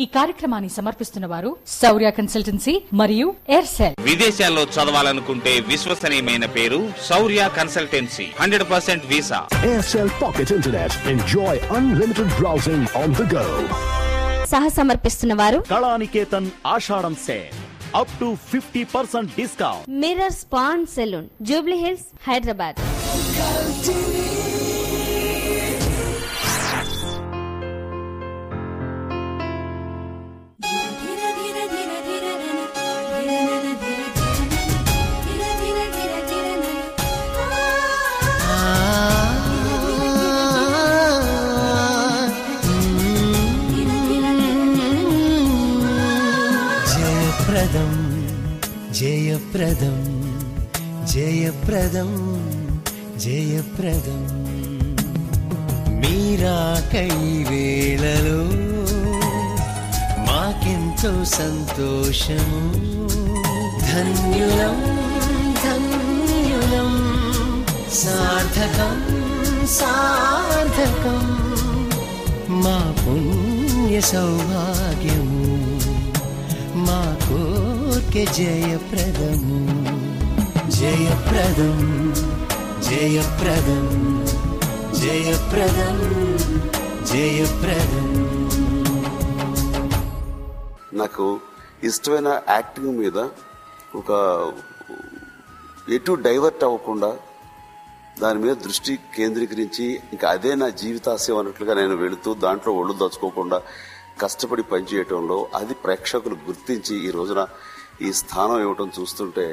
ఈ కార్యక్రమాన్ని సమర్పిస్తున్న వారు శౌర్య కన్సల్టెన్సీ మరియు ఎయిర్సెల్. విదేశాల్లో చదవాలనుకుంటే విశ్వసనీయమైన పేరు Shourya consultancy. 100% visa. Aircel Pocket Internet. Enjoy unlimited browsing on the go. సహ సమర్పిస్తున్న వారు Kalaniketan Ashadham sale. Up to 50% discount. Mirror span salon, Jubilee Hills, Hyderabad. Jayapradam Jayapradam జయప్రదం మీరాకై వేళలో మాకెంతో సంతోషము. ధన్యులం ధన్యులం సార్థకం సార్థకం మా పుణ్య సౌభాగ్యము మా కోర్కె జయప్రదము. జయప్రదం జయప్రదం జయప్రదం జయప్రదం. నాకు ఇష్టమైన యాక్టింగ్ మీద ఒక ఎటు డైవర్ట్ అవ్వకుండా దాని మీద దృష్టి కేంద్రీకరించి ఇంకా అదే నా జీవితాశయం అన్నట్లుగా నేను వెళుతూ దాంట్లో ఒళ్ళు దచ్చుకోకుండా కష్టపడి పనిచేయటంలో అది ప్రేక్షకులు గుర్తించి ఈ రోజున ఈ స్థానం ఇవ్వటం చూస్తుంటే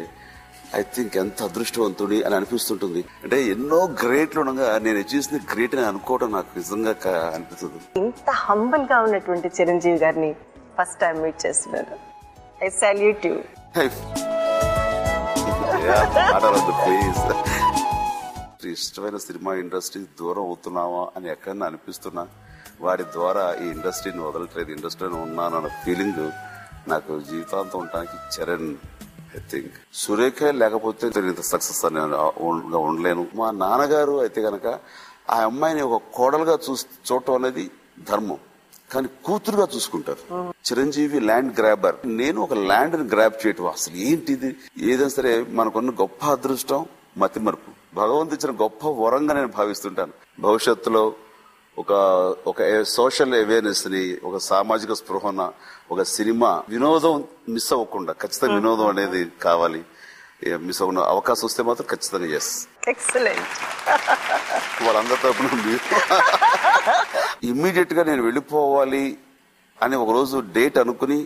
ఐ థింక్ ఎంత అదృష్టవంతుడి అని అనిపిస్తుంటుంది. అంటే ఎన్నో గ్రేట్లు ఉండగా నేను చేసిన గ్రేట్ అని అనుకోవడం నాకు నిజంగా అనిపిస్తుంది. ఇంత హంబల్ గా ఉన్నటువంటి చిరంజీవి గారిని ఫస్ట్ టైం మీట్ చేస్తున్నాను. I salute you. ఇష్టమైన సినిమా ఇండస్ట్రీ దూరం అవుతున్నావా అని ఎక్కడన్నా అనిపిస్తున్నా వారి ద్వారా ఈ ఇండస్ట్రీని వదలట్లేదు, ఇండస్ట్రీలో ఉన్నానన్న ఫీలింగ్ నాకు జీవితాంతం ఉండడానికి చరణ్ ఐ థింక్. సురేఖ లేకపోతే ఇంత సక్సెస్ అని ఉండలేను. మా నాన్నగారు అయితే గనక ఆ అమ్మాయిని ఒక కోడలుగా చూడటం అనేది ధర్మం, కానీ కూతురుగా చూసుకుంటారు. చిరంజీవి ల్యాండ్ గ్రాబర్, నేను ఒక ల్యాండ్ ని గ్రాబ్ చేయటం అసలు ఏంటిది. ఏదైనా సరే మనకున్న గొప్ప అదృష్టం మతిమరుపు, భగవంతు ఇచ్చిన గొప్ప వరంగా నేను భావిస్తుంటాను. భవిష్యత్తులో ఒక సోషల్ అవేర్నెస్ ని, ఒక సామాజిక స్పృహన, ఒక సినిమా వినోదం మిస్ అవ్వకుండా, ఖచ్చితంగా వినోదం అనేది కావాలి. మిస్ అవ్వకుండా అవకాశం వస్తే మాత్రం ఖచ్చితంగా ఎస్. ఎక్సలెంట్. వాళ్ళందరి తరపున ఇమ్మీడియట్ గా నేను వెళ్ళిపోవాలి అని ఒక రోజు డేట్ అనుకుని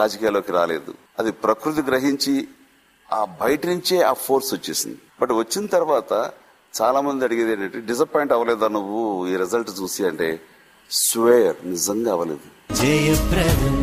రాజకీయాల్లోకి రాలేదు. అది ప్రకృతి గ్రహించి ఆ బయట నుంచే ఆ ఫోర్స్ వచ్చేసింది. బట్ వచ్చిన తర్వాత చాలా మంది అడిగేది ఏంటంటే, డిసప్పాయింట్ అవ్వలేదా నువ్వు ఈ రిజల్ట్ చూసి అంటే, స్వేర్ నిజంగా అవ్వలేదు. జయప్రదం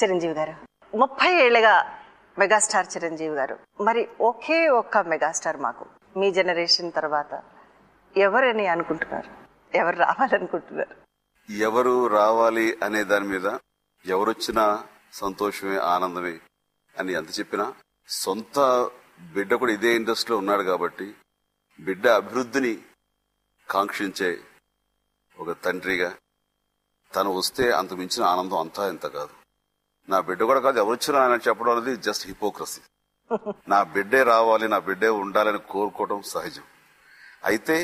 చిరంజీవి గారు 30 ఏళ్లుగా మెగాస్టార్ చిరంజీవి గారు, మరి ఒకే ఒక్క మెగాస్టార్ మాకు మీ జనరేషన్ తర్వాత ఎవరని అనుకుంటున్నారు? ఎవరు రావాలనుకుంటున్నారు? ఎవరు రావాలి అనే దాని మీద ఎవరొచ్చినా సంతోషమే, ఆనందమే అని ఎంత చెప్పినా, సొంత బిడ్డ కూడా ఇదే ఇండస్ట్రీలో ఉన్నాడు కాబట్టి బిడ్డ అభివృద్ధిని కాంక్షించే ఒక తండ్రిగా తను వస్తే అంత మించిన ఆనందం అంతా ఎంత కాదు. నా బిడ్డ కూడా కాదు, ఎవరొచ్చినా ఆయన చెప్పడం అనేది జస్ట్ హిపోక్రసీ. నా బిడ్డే రావాలి, నా బిడ్డే ఉండాలని కోరుకోవడం సహజం. అయితే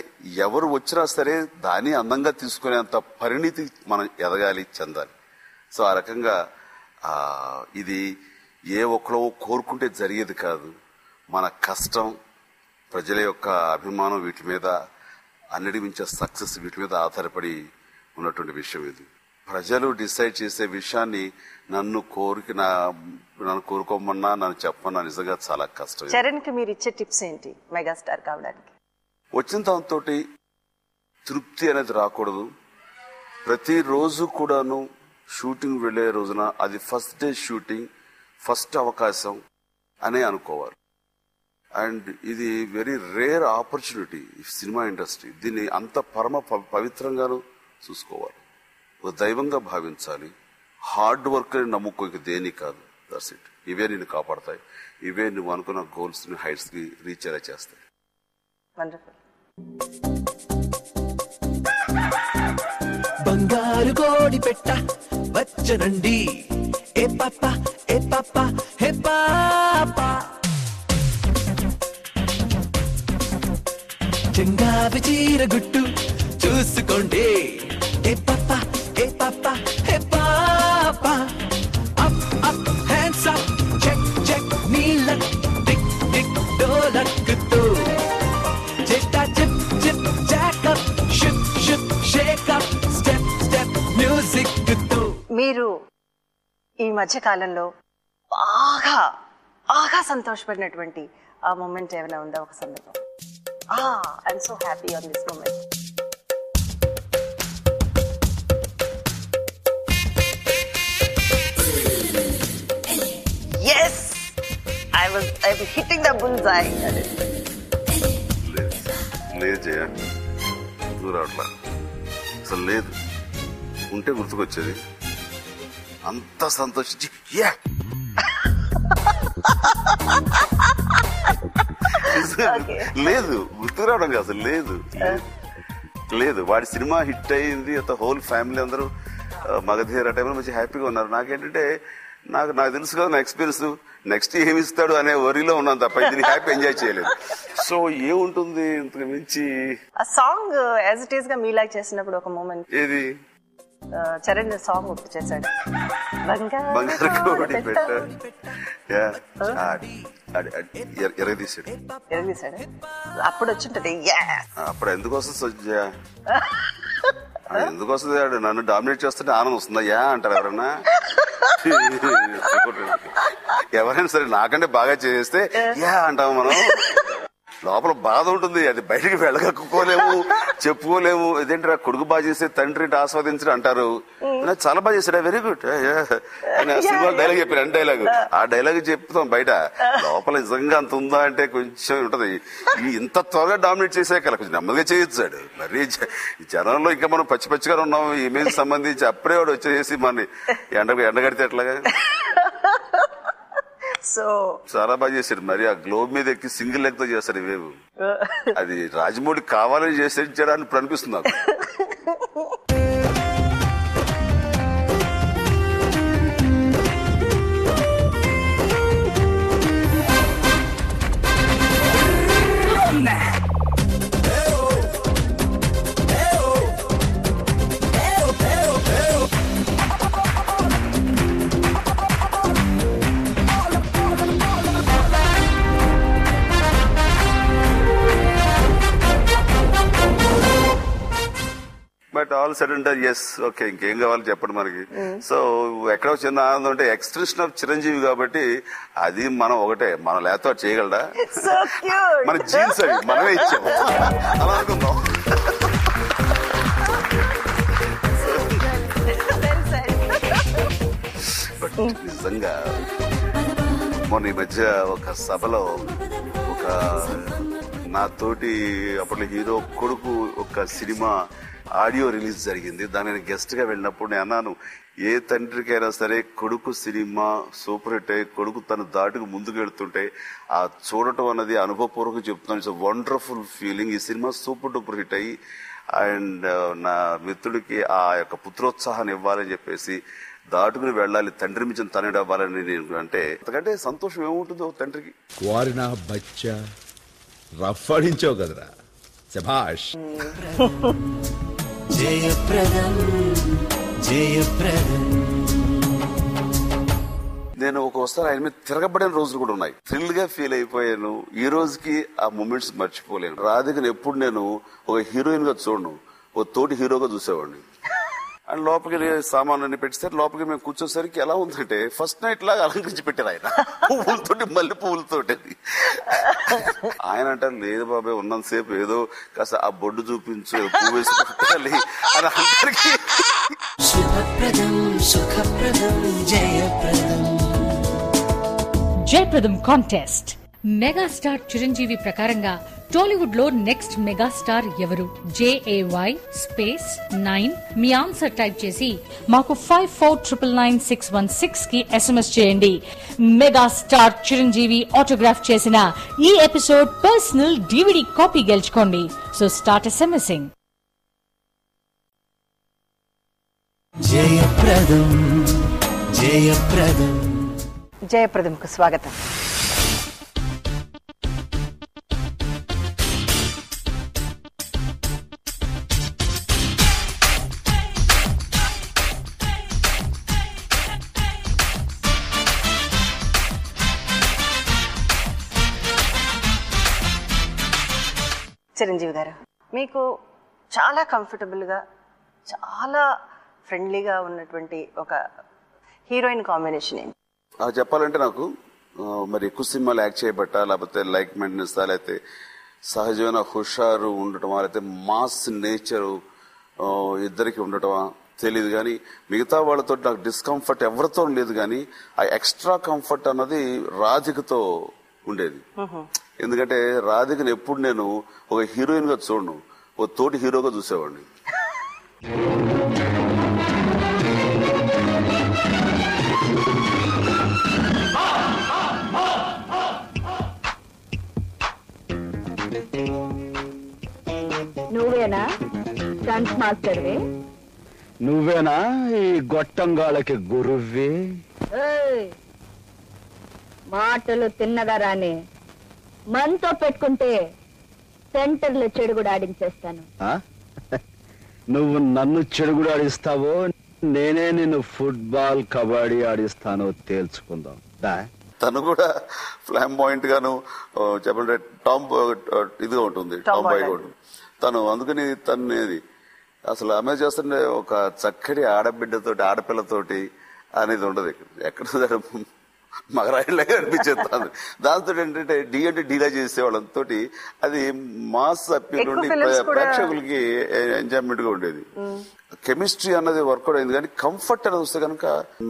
ఎవరు వచ్చినా సరే దాన్ని అందంగా తీసుకునేంత పరిణితి మనం ఎదగాలి, చెందాలి. సో ఆ రకంగా ఇది ఏ ఒక్కరో కోరుకుంటే జరిగేది కాదు. మన కష్టం, ప్రజల యొక్క అభిమానం, వీటి మీద అన్నిటి మించే సక్సెస్ వీటి మీద ఆధారపడి ఉన్నటువంటి విషయం ఇది. ప్రజలు డిసైడ్ చేసే విషయాన్ని నన్ను కోరుకోమన్నా, నన్ను చెప్పమన్నా నిజంగా చాలా కష్టం. చరణ్ కి మీరు ఇచ్చే టిప్స్ ఏంటి మెగాస్టార్ కావడానికి? వచ్చిన దాంతో తృప్తి అనేది రాకూడదు. ప్రతిరోజు కూడాను షూటింగ్ వెళ్లే రోజున అది ఫస్ట్ డే షూటింగ్, ఫస్ట్ అవకాశం అనే అనుకోవాలి. అండ్ ఇది very rare opportunity cinema industry. దీన్ని అంత పరమ పవిత్రంగాను చూసుకోవాలి, ఒక దైవంగా భావించాలి. హార్డ్ వర్క్ అని నమ్ముకో, దేని కాదు. That's it. ఇవే నిన్ను కాపాడతాయి, ఇవే నువ్వు అనుకున్న గోల్స్ ని హైట్స్ కి రీచ్ అయ్యేలా చేస్తాయి. బంగారు కోడి పెట్ట వచ్చనండి, ఏ పాప ఏ పాప హే పాప, చెంగావి చీర గుట్టు చూసుకోండి, ఏ పాప ఏ పాప హే పాప, up up hands up, check check నీళ్ళ టిక్ టిక్ డోలక్కుతూ, చెట్టా చిప్ చిప్ జాకప్ షుక్ షుక్ షేకప్, స్టెప్ స్టెప్ మ్యూజిక్ తో. మీరు ఈ మధ్య కాలంలో బాగా బాగా సంతోషపడినటువంటి ఆ మూమెంట్ ఏమైనా ఉందా? ఒక సందర్భం, I'm so happy on this moment. Yes, I'm hitting the bullseye. లేదు జయ, దూరట్లా అసలు లేదు. ఉంటే గుర్తుకొచ్చేది. అంత సంతోషించి లేదు, గుర్తుకు రావడం కాదు అసలు. లేదు వాడి సినిమా హిట్ అయింది, హోల్ ఫ్యామిలీ అందరూ మగధీర టైంలో మంచి హ్యాపీగా ఉన్నారు. నాకేంటంటే నాకు తెలుసు కదా నా ఎక్స్పీరియన్స్, నెక్స్ట్ ఏమి ఇస్తాడు అనే వరిలో ఉన్నాను తప్ప ఇది హ్యాపీ ఎంజాయ్ చేయలేదు. సో ఏముంటుంది ఇంతకు మించి. ఆ సాంగ్ యాజ్ ఇట్ ఈస్ గా మీలాగా చేసినప్పుడు ఒక మూమెంట్ ఏది? చరణ్ సాంగ్ ఒప్పు చేశాడు, బంగారు కోడి పెట్ట ఎరగదీశాడు. అప్పుడు వచ్చింటది. అప్పుడు ఎందుకు వస్తుంది ఎందుకు వస్తుంది? నన్ను డామినేట్ చేస్తుంటే ఆనందం వస్తుందా? అంటారు ఎవరన్నా. ఎవరైనా సరే నాకంటే బాగా చేస్తే అంటాము మనం. లోపల బాధ ఉంటుంది, అది బయటికి వెళ్ళగక్కుకోలేము, చెప్పుకోలేము. ఇదేంటి కొడుకు బాగా చేస్తే తండ్రి ఆస్వాదించడం అంటారు. చాలా బాగా చేశాడు, వెరీ గుడ్ సినిమా డైలాగ్ చెప్పారు. అంటే డైలాగ్ ఆ డైలాగ్ చెప్తాం బయట, లోపల నిజంగా అంత ఉందా అంటే కొంచెం ఉంటది. ఇంత త్వరగా డామినేట్ చేసాక కొంచెం నెమ్మదిగా చేయొచ్చాడు. మరి జనంలో ఇంకా మనం పచ్చి పచ్చిగా ఉన్నాం ఇమేజ్ సంబంధించి. అప్పుడే వాడు వచ్చేసి మన ఎండగడితే ఎట్లాగా. సో చాలా బాగా చేశాడు. మరి ఆ గ్లోబ్ మీద ఎక్కి సింగిల్ లెగ్ తో చేస్తాడు ఇవేవు. అది రాజమౌళి కావాలని చేసేయడానికి ఇప్పుడు అనిపిస్తుంది నాకు. But all said and yes okay, ఇంకేం కావాలి చెప్పండి మనకి. సో ఎక్కడో చిన్న ఆనందం అంటే ఎక్స్టెన్షన్ ఆఫ్ చిరంజీవి కాబట్టి అది మనం ఒకటే, మనం లేకపోతే చేయగలడా? మన జీన్స్ అవి మనమే ఇచ్చాము అలా అనుకుందాం. బట్ నిజంగా మొన్న ఈ మధ్య ఒక సభలో ఒక నాతోటి అప్పట్లో హీరో కొడుకు ఒక సినిమా ఆడియో రిలీజ్ జరిగింది. దాని గెస్ట్ గా వెళ్ళినప్పుడు నేను అన్నాను, ఏ తండ్రికైనా సరే కొడుకు సినిమా సూపర్ హిట్ అయ్యి కొడుకు తను దాటుకు ముందుకు వెళ్తుంటే ఆ చూడటం అన్నది అనుభవపూర్వకంగా చెప్తున్నాను. It's wonderful feeling. ఈ సినిమా సూపర్ డూపర్ హిట్ అయ్యి అండ్ నా మిత్రుడికి ఆ యొక్క పుత్రోత్సాహాన్ని ఇవ్వాలని చెప్పేసి దాటుకుని వెళ్ళాలి, తండ్రి మించిన తనయుడు అవ్వాలని నేను అంటే అంతకంటే సంతోషం ఏముంటుందో తండ్రికి. వారినా బచ్చా రఫ్ ఆడించావు కదరా, శభాష్. జయప్రదం జయప్రదం. నేను ఒక్కోసారి ఆయన మీద తిరగబడిన రోజులు కూడా ఉన్నాయి. థ్రిల్ గా ఫీల్ అయిపోయాను. ఈ రోజుకి ఆ మూమెంట్స్ మర్చిపోలేను. రాధికను ఎప్పుడు నేను ఒక హీరోయిన్ గా చూడను, ఒక తోటి హీరోగా చూసేవాడిని. అండ్ లోపలికి సామాన్లన్నీ పెట్టిస్తే లోపలికి మేము కూర్చోసరికి ఎలా ఉందంటే ఫస్ట్ నైట్ లాగా అలంకరించి పెట్టారు ఆయన, పువ్వులతోటి మల్లె పువ్వులతోటి. ఆయన అంటారు, లేదు బాబాయ్ ఉన్నంతసేపు ఏదో కాస్త ఆ బొడ్డు చూపించు, పువ్వు వేసి పెట్టాలి అని అందరికీ. శుభప్రదం సుఖప్రదం జయప్రదం. జయప్రదం కాంటెస్ట్ మెగాస్టార్ చిరంజీవి ప్రకారంగా టాలీవుడ్ లో నెక్స్ట్ మెగాస్టార్ ఎవరు? JAY స్పేస్ 9 మీ ఆన్సర్ టైప్ చేసి మాకు 54999616 కి SMS చేయండి. మెగాస్టార్ చిరంజీవి ఆటోగ్రాఫ్ చేసిన ఈ ఎపిసోడ్ పర్సనల్ DVD కాపీ గెలుచుకోండి. So start SMSing. జయప్రదంకు స్వాగతం. చిరంజీవి గారు, మీకు చాలా కంఫర్టబుల్గా, చాలా ఫ్రెండ్లీగా ఉన్నటువంటి ఒక హీరోయిన్ కాంబినేషన్ ఏంటి? చెప్పాలంటే నాకు మరి ఎక్కువ సినిమాలు యాక్ట్ చేయబట్టా, లేకపోతే లైక్ మెయింటెనెన్స్, లేకపోతే సహజమైన హుషారు ఉండటమా, లేకపోతే మాస్ నేచరు ఇద్దరికి ఉండటమా తెలియదు. కానీ మిగతా వాళ్ళతో నాకు డిస్కంఫర్ట్ ఎవరితో లేదు. కానీ ఆ ఎక్స్ట్రా కంఫర్ట్ అన్నది రాధికతో ఉండేది. ఎందుకంటే రాధికను ఎప్పుడు నేను ఒక హీరోయిన్ గా చూడను, ఒక తోటి హీరోగా చూసేవాడిని. నువ్వేనా డాన్స్ మాస్టర్వే? నువ్వేనా ఈ గొట్టంగాళ్ళకి గురువ్వి? మాటలు తిన్నగా రాని మనతో పెట్టుకుంటే సెంటర్లో చెడుగుడు ఆడించేస్తాను. నువ్వు నన్ను చెడుగుడు ఆడిస్తావో, నేనే నిన్ను ఫుట్బాల్ కబడ్డీ ఆడిస్తానో తేల్చుకుందాం. తను కూడా ఫ్లాంబాయింట్ గాను చెప్పండి టామ్ ఇదిగా ఉంటుంది, టామ్ బాయ్ ఉంటుంది తను. అందుకని తనేది అసలు ఆమె చేస్తుంటే ఒక చక్కటి ఆడబిడ్డతోటి, ఆడపిల్లతోటి అనేది ఉండదు. ఎక్కడ మగరాయిలాగా అనిపించేది. దాంతో ఏంటంటే డి అంటే డీలా చేసేవాళ్ళతో అది మాస్ అప్పీల్ ఉండి ప్రేక్షకులకి ఎంజాయ్మెంట్ గా ఉండేది. కెమిస్ట్రీ అన్నది వర్కౌట్ అయింది. కానీ కంఫర్ట్ అనేది వస్తే కనుక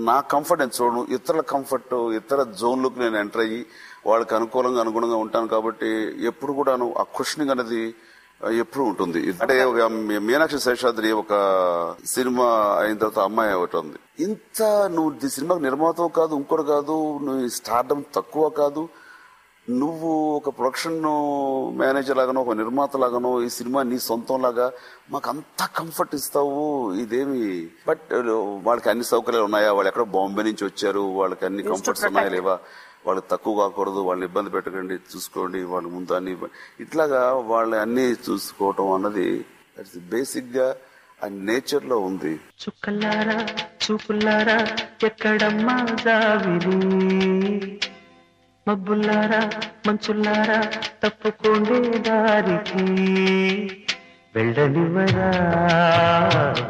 నా కంఫర్ట్ నేను చూడను, ఇతరుల కంఫర్ట్, ఇతర జోన్లకు నేను ఎంటర్ అయ్యి వాళ్ళకి అనుగుణంగా ఉంటాను. కాబట్టి ఎప్పుడు కూడాను ఆ క్వశ్చనింగ్ అనేది ఎప్పుడు ఉంటుంది. అంటే ఒక మీనాక్షి శేషాద్రి ఒక సినిమా అయిన తర్వాత అమ్మాయి ఒకటి ఉంది, ఇంత నువ్వు సినిమాకి నిర్మాత కాదు, ఇంకోటి కాదు, నువ్వు స్టార్డమ్ తక్కువ కాదు, నువ్వు ఒక ప్రొడక్షన్ మేనేజర్ లాగానో ఒక నిర్మాత లాగానో ఈ సినిమా నీ సొంతం లాగా మాకు అంత కంఫర్ట్ ఇస్తావు, ఇదేమి. బట్ వాళ్ళకి అన్ని సౌకర్యాలు ఉన్నాయా, వాళ్ళు ఎక్కడో బాంబే నుంచి వచ్చారు, వాళ్ళకి అన్ని కంఫర్ట్స్ ఉన్నాయా లేవా, వాళ్ళకి తక్కువ కాకూడదు, వాళ్ళని ఇబ్బంది పెట్టకండి, చూసుకోండి, వాళ్ళ ముందు అన్ని ఇట్లాగా వాళ్ళని అన్ని చూసుకోవటం అన్నది బేసిక్ గా ఆ నేచర్ లో ఉంది. చుక్కలారా చూపులారా ఎక్కడమ్మా జావిరి, మబ్బుల్లారా మంచుల్లారా తప్పుకోండే దారికి, వెళ్ళనివరా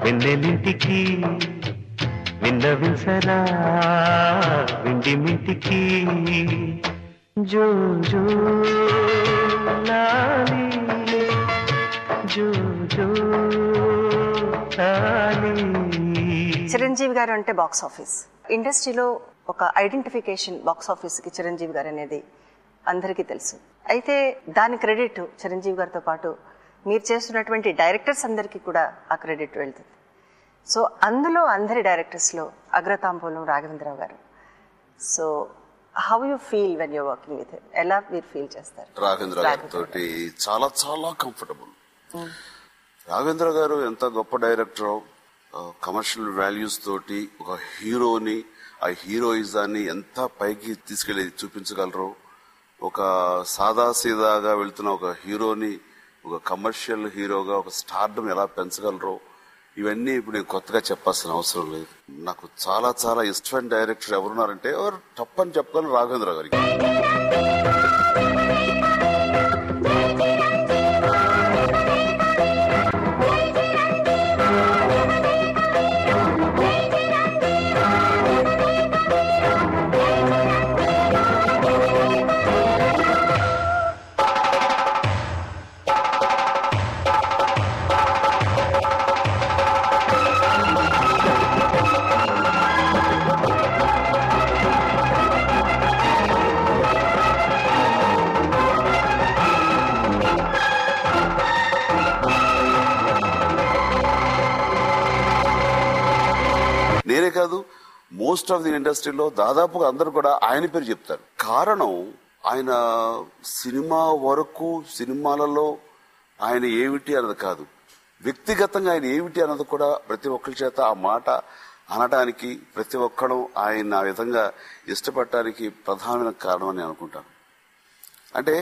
వెన్నెలింటికి, విన్నవించరా విండి మింటికి, జో జో లాలి జో జో లాలి. చిరంజీవి గారు అంటే బాక్స్ ఆఫీస్ ఇండస్ట్రీలో ఒక ఐడెంటిఫికేషన్. బాక్స్ ఆఫీస్ కి చిరంజీవి గారు అనేది అందరికీ తెలుసు. అయితే దాని క్రెడిట్ చిరంజీవి గారితో పాటు మీరు చేస్తున్నటువంటి డైరెక్టర్స్ అందరికీ కూడా ఆ క్రెడిట్ వెళ్తుంది. సో అందులో అందరి డైరెక్టర్స్ లో అగ్రతాంబూలం రాఘవేంద్రరావు గారు. So how you feel when you're working with him? ఎలా మీరు ఫీల్ చేస్తారు? రాఘవేంద్ర గారితో చాలా చాలా కంఫర్టబుల్. రాఘవేంద్ర గారు ఎంత గొప్ప డైరెక్టర్, కమర్షియల్ వాల్యూస్ తోటి ఒక హీరోని, ఆ హీరోయిజాన్ని ఎంత పైకి తీసుకెళ్లి చూపించగలరు. ఒక సాదాసీదాగా వెళ్తున్న ఒక హీరోని ఒక కమర్షియల్ హీరోగా, ఒక స్టార్డమ్ ఎలా పెంచగలరు, ఇవన్నీ ఇప్పుడు నేను కొత్తగా చెప్పాల్సిన అవసరం లేదు. నాకు చాలా చాలా ఇష్టమైన డైరెక్టర్ ఎవరున్నారంటే ఎవరు తప్పని చెప్పగలను, రాఘవేంద్ర గారికి. నేనే కాదు, మోస్ట్ ఆఫ్ ది ఇండస్ట్రీలో దాదాపుగా అందరూ కూడా ఆయన పేరు చెప్తారు. కారణం ఆయన సినిమా వరకు, సినిమాలలో ఆయన ఏమిటి అన్నది కాదు, వ్యక్తిగతంగా ఆయన ఏమిటి అన్నది కూడా ప్రతి ఒక్కరి చేత ఆ మాట అనడానికి, ప్రతి ఒక్కరు ఆయన ఆ విధంగా ఇష్టపడటానికి ప్రధానమైన కారణం అని అనుకుంటాను. అంటే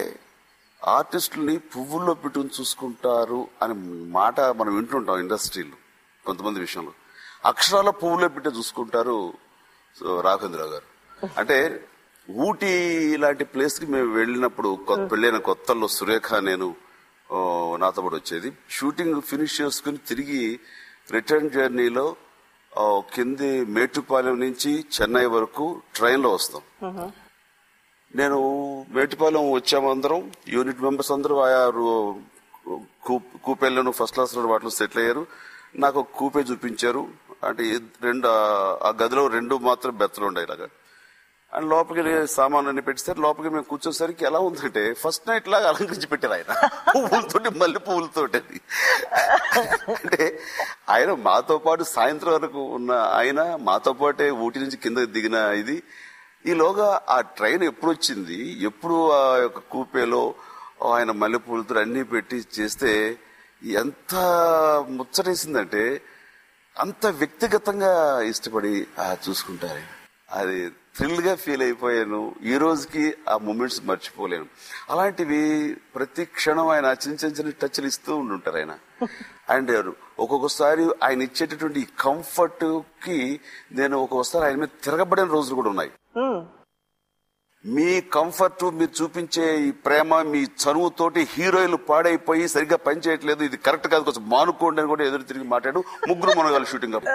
ఆర్టిస్టుల్ని పువ్వుల్లో పెట్టుకుని చూసుకుంటారు అనే మాట మనం వింటుంటాం ఇండస్ట్రీలో కొంతమంది విషయంలో. అక్షరాల పువ్వుల్లో పెట్టి చూసుకుంటారు రాఘవేంద్రరావు గారు. అంటే ఊటీ లాంటి ప్లేస్ కి మేము వెళ్ళినప్పుడు, పెళ్ళైన కొత్తల్లో సురేఖ నేను నాతో పాటు వచ్చేది. షూటింగ్ ఫినిష్ చేసుకుని తిరిగి రిటర్న్ జర్నీలో కింది మేటుపాలెం నుంచి చెన్నై వరకు ట్రైన్లో వస్తాం. నేను మేటుపాలెం వచ్చామందరం, యూనిట్ మెంబర్స్ అందరూ ఆయా కూపేలను ఫస్ట్ క్లాస్ వాటిలో సెటిల్ అయ్యారు. నాకు ఒక కూపే చూపించారు. అంటే ఆ గదిలో 2 మాత్రం బెత్తలు ఉండే ఇలాగా. అండ్ లోపలికి సామాన్ అన్ని పెట్టిస్తే లోపలికి మేము కూర్చోసరికి ఎలా ఉందంటే ఫస్ట్ నైట్ లాగా అలంకరించి పెట్టారు ఆయన, పువ్వులతోటి, మల్లె పువ్వులతోటి. అంటే ఆయన మాతో పాటు సాయంత్రం వరకు ఉన్న ఆయన మాతో పాటే ఊటీ నుంచి కింద దిగిన ఇది. ఈలోగా ఆ ట్రైన్ ఎప్పుడు వచ్చింది, ఎప్పుడు ఆ యొక్క కూపేలో ఆయన మల్లెపూలతో అన్ని పెట్టి చేస్తే ఎంత ముచ్చటేసిందంటే అంత వ్యక్తిగతంగా ఇష్టపడి చూసుకుంటారు. అది థ్రిల్ గా ఫీల్ అయిపోయాను. ఈ రోజుకి ఆ మూమెంట్స్ మర్చిపోలేను. అలాంటివి ప్రతి క్షణం ఆయన చిన్న చిన్న టచ్లు ఇస్తూ ఉంటుంటారు ఆయన. అండ్ ఒక్కొక్కసారి ఆయన ఇచ్చేటటువంటి కంఫర్ట్ కి నేను ఒక్కొక్కసారి ఆయన మీద తిరగబడిన రోజులు కూడా ఉన్నాయి. మీ కంఫర్ట్, మీరు చూపించే ఈ ప్రేమ, మీ చనువుతోటి హీరోయిన్లు పాడైపోయి సరిగ్గా పనిచేయట్లేదు, ఇది కరెక్ట్ కాదు, కొంచెం మానుకోండి అని కూడా ఎదురు తిరిగి మాట్లాడు. 3 మనగాలి షూటింగ్ అప్పుడు.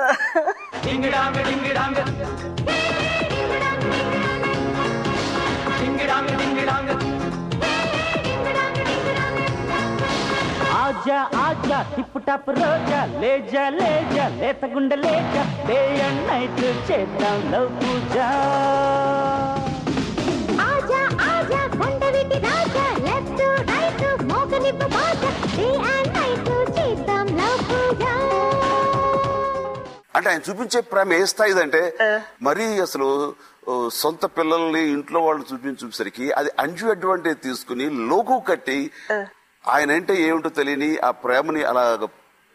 ఆజా ఆజా టిప్ టాప్ రోజా, లేజా లేజా లేత గుండె లేజా, డే అండ్ నైట్ చేద్దాం లవ్ పూజ. ఆజా ఆజా కొండవిటి రాజా, left right మోగనివ్వ Baaja, day and night చేద్దాం లవ్ పూజ. అంటే ఆయన చూపించే ప్రేమ ఏ స్థాయిదంటే మరీ అసలు సొంత పిల్లల్ని ఇంట్లో వాళ్ళు చూపించేసరికి అది అడ్వాంటేజ్ తీసుకుని లోకు కట్టి ఆయన అంటే ఏమిటో తెలియని ఆ ప్రేమని అలా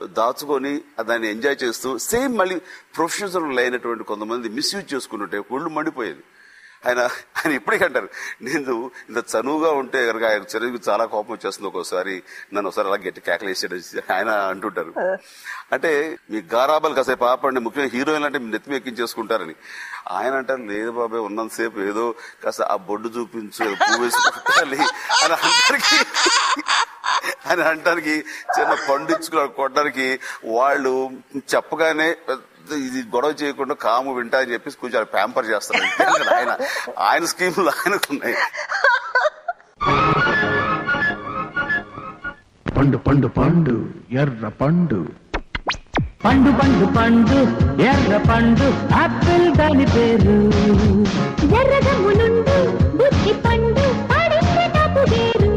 దాచుకొని దాన్ని ఎంజాయ్ చేస్తూ సేమ్ మళ్ళీ ప్రొఫెషనల్ అయినటువంటి కొంతమంది మిస్యూజ్ చేసుకుంటుంటే ఒళ్ళు మండిపోయేది. ఆయన ఇప్పటికంటారు, నేను ఇంత చనువుగా ఉంటే కనుక ఆయన చెరువుకి చాలా కోపం వచ్చేస్తుంది. ఒక్కోసారి నన్ను ఒకసారి అలా గట్టి కేకలేసాడు ఆయన అంటుంటారు. అంటే మీ గారాబాలు కాసేపు ఆపండి, ముఖ్యంగా హీరోయిన్ అంటే నెత్తిమి ఎక్కించేసుకుంటారని. ఆయన అంటారు, లేదు బాబాయ్ ఉన్నంతసేపు ఏదో కాస్త ఆ బొడ్డు చూపించు, పువ్వు వేసుకుంటాలి అని అంటానికి చిన్న పండించుకుని కొట్టడానికి వాళ్ళు చెప్పగానే ఇది గొడవ చేయకుండా కాము వింటా అని చెప్పేసి కొంచెం ప్యాంపర్ చేస్తారు. ఆయన స్కీములు ఆయనకు ఉన్నాయి. పండు పండు పండు ఎర్ర పండు, పండు పండు పండు ఎర్ర పండు, ఆపిల్ దాని పేరు. ఎర్రగమ్మునుండు బుద్ధి పండు, పడింది టాపు గేరు.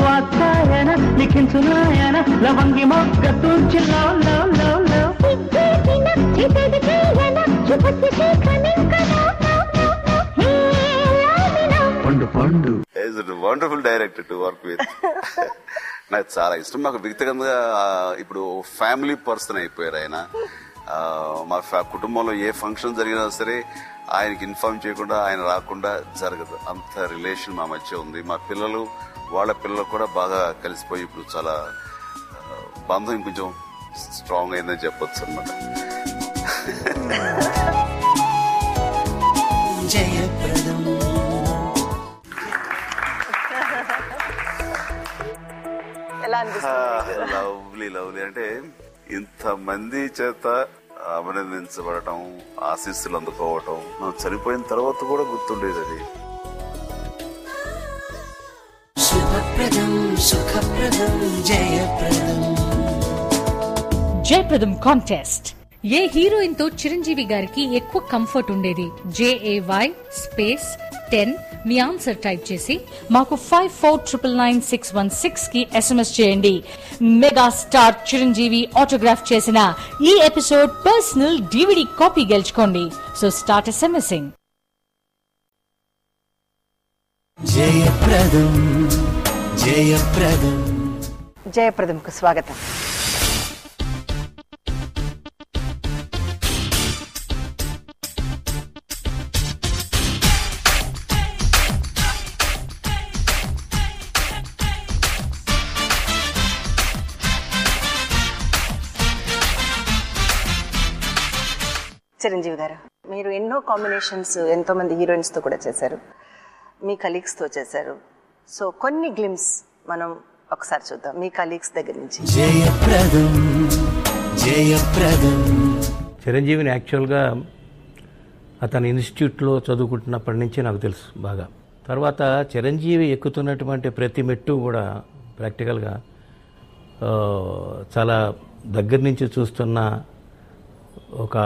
వాతాయన లిఖించునాయన, లవంగి మొగ్గ తూర్చి లవ్ లవ్ లవ్ లవ్. సిగ్గేసిన చేసేది చేయన, చుపసి పండు పండు. Wonderful director to work with. నాకు చాలా ఇష్టం. మాకు వ్యక్తిగతంగా ఇప్పుడు ఫ్యామిలీ పర్సన్ అయిపోయారు ఆయన. మా కుటుంబంలో ఏ ఫంక్షన్ జరిగినా సరే ఆయనకి ఇన్ఫార్మ్ చేయకుండా, ఆయన రాకుండా జరగదు. అంత రిలేషన్ మా మధ్య ఉంది. మా పిల్లలు, వాళ్ళ పిల్లలు కూడా బాగా కలిసిపోయి ఇప్పుడు చాలా బంధం కొంచెం స్ట్రాంగ్ అయిందని చెప్పొచ్చు అన్నమాట. జయప్రదం లవ్లీ లవ్లీ. అంటే ఇంతమంది చేత అభినందించబడటం, ఆశీస్సులు అందుకోవటం, మనం చనిపోయిన తర్వాత కూడా గుర్తుండేది అది. శుభప్రదం సుఖప్రదం జయప్రదం. జయప్రదం కాంటెస్ట్. ఏ హీరోయిన్ తో చిరంజీవి గారికి ఎక్కువ కంఫర్ట్ ఉండేది? JAY స్పేస్ 10 మీ ఆన్సర్ టైప్ చేసి మాకు 54999616 కి SMS చేయండి. మెగాస్టార్ చిరంజీవి ఆటోగ్రాఫ్ చేసిన ఈ ఎపిసోడ్ పర్సనల్ DVD కాపీ గెలుచుకోండి. So start SMSing. జయప్రదంకు స్వాగతం. చిరంజీవి గారు, మీరు ఎన్నో కాంబినేషన్స్ ఎంతో మంది హీరోయిన్స్ తో కూడా చేశారు, మీ కలీగ్స్ తో చేశారు. సో కొన్ని గ్లిమ్స్ మనం ఒకసారి చూద్దాం మీ కలీగ్స్ దగ్గర నుంచి. చిరంజీవిని యాక్చువల్గా అతని ఇన్స్టిట్యూట్లో చదువుకుంటున్నప్పటి నుంచి నాకు తెలుసు బాగా. తర్వాత చిరంజీవి ఎక్కుతున్నటువంటి ప్రతి మెట్టు కూడా ప్రాక్టికల్గా చాలా దగ్గర నుంచి చూస్తున్న ఒక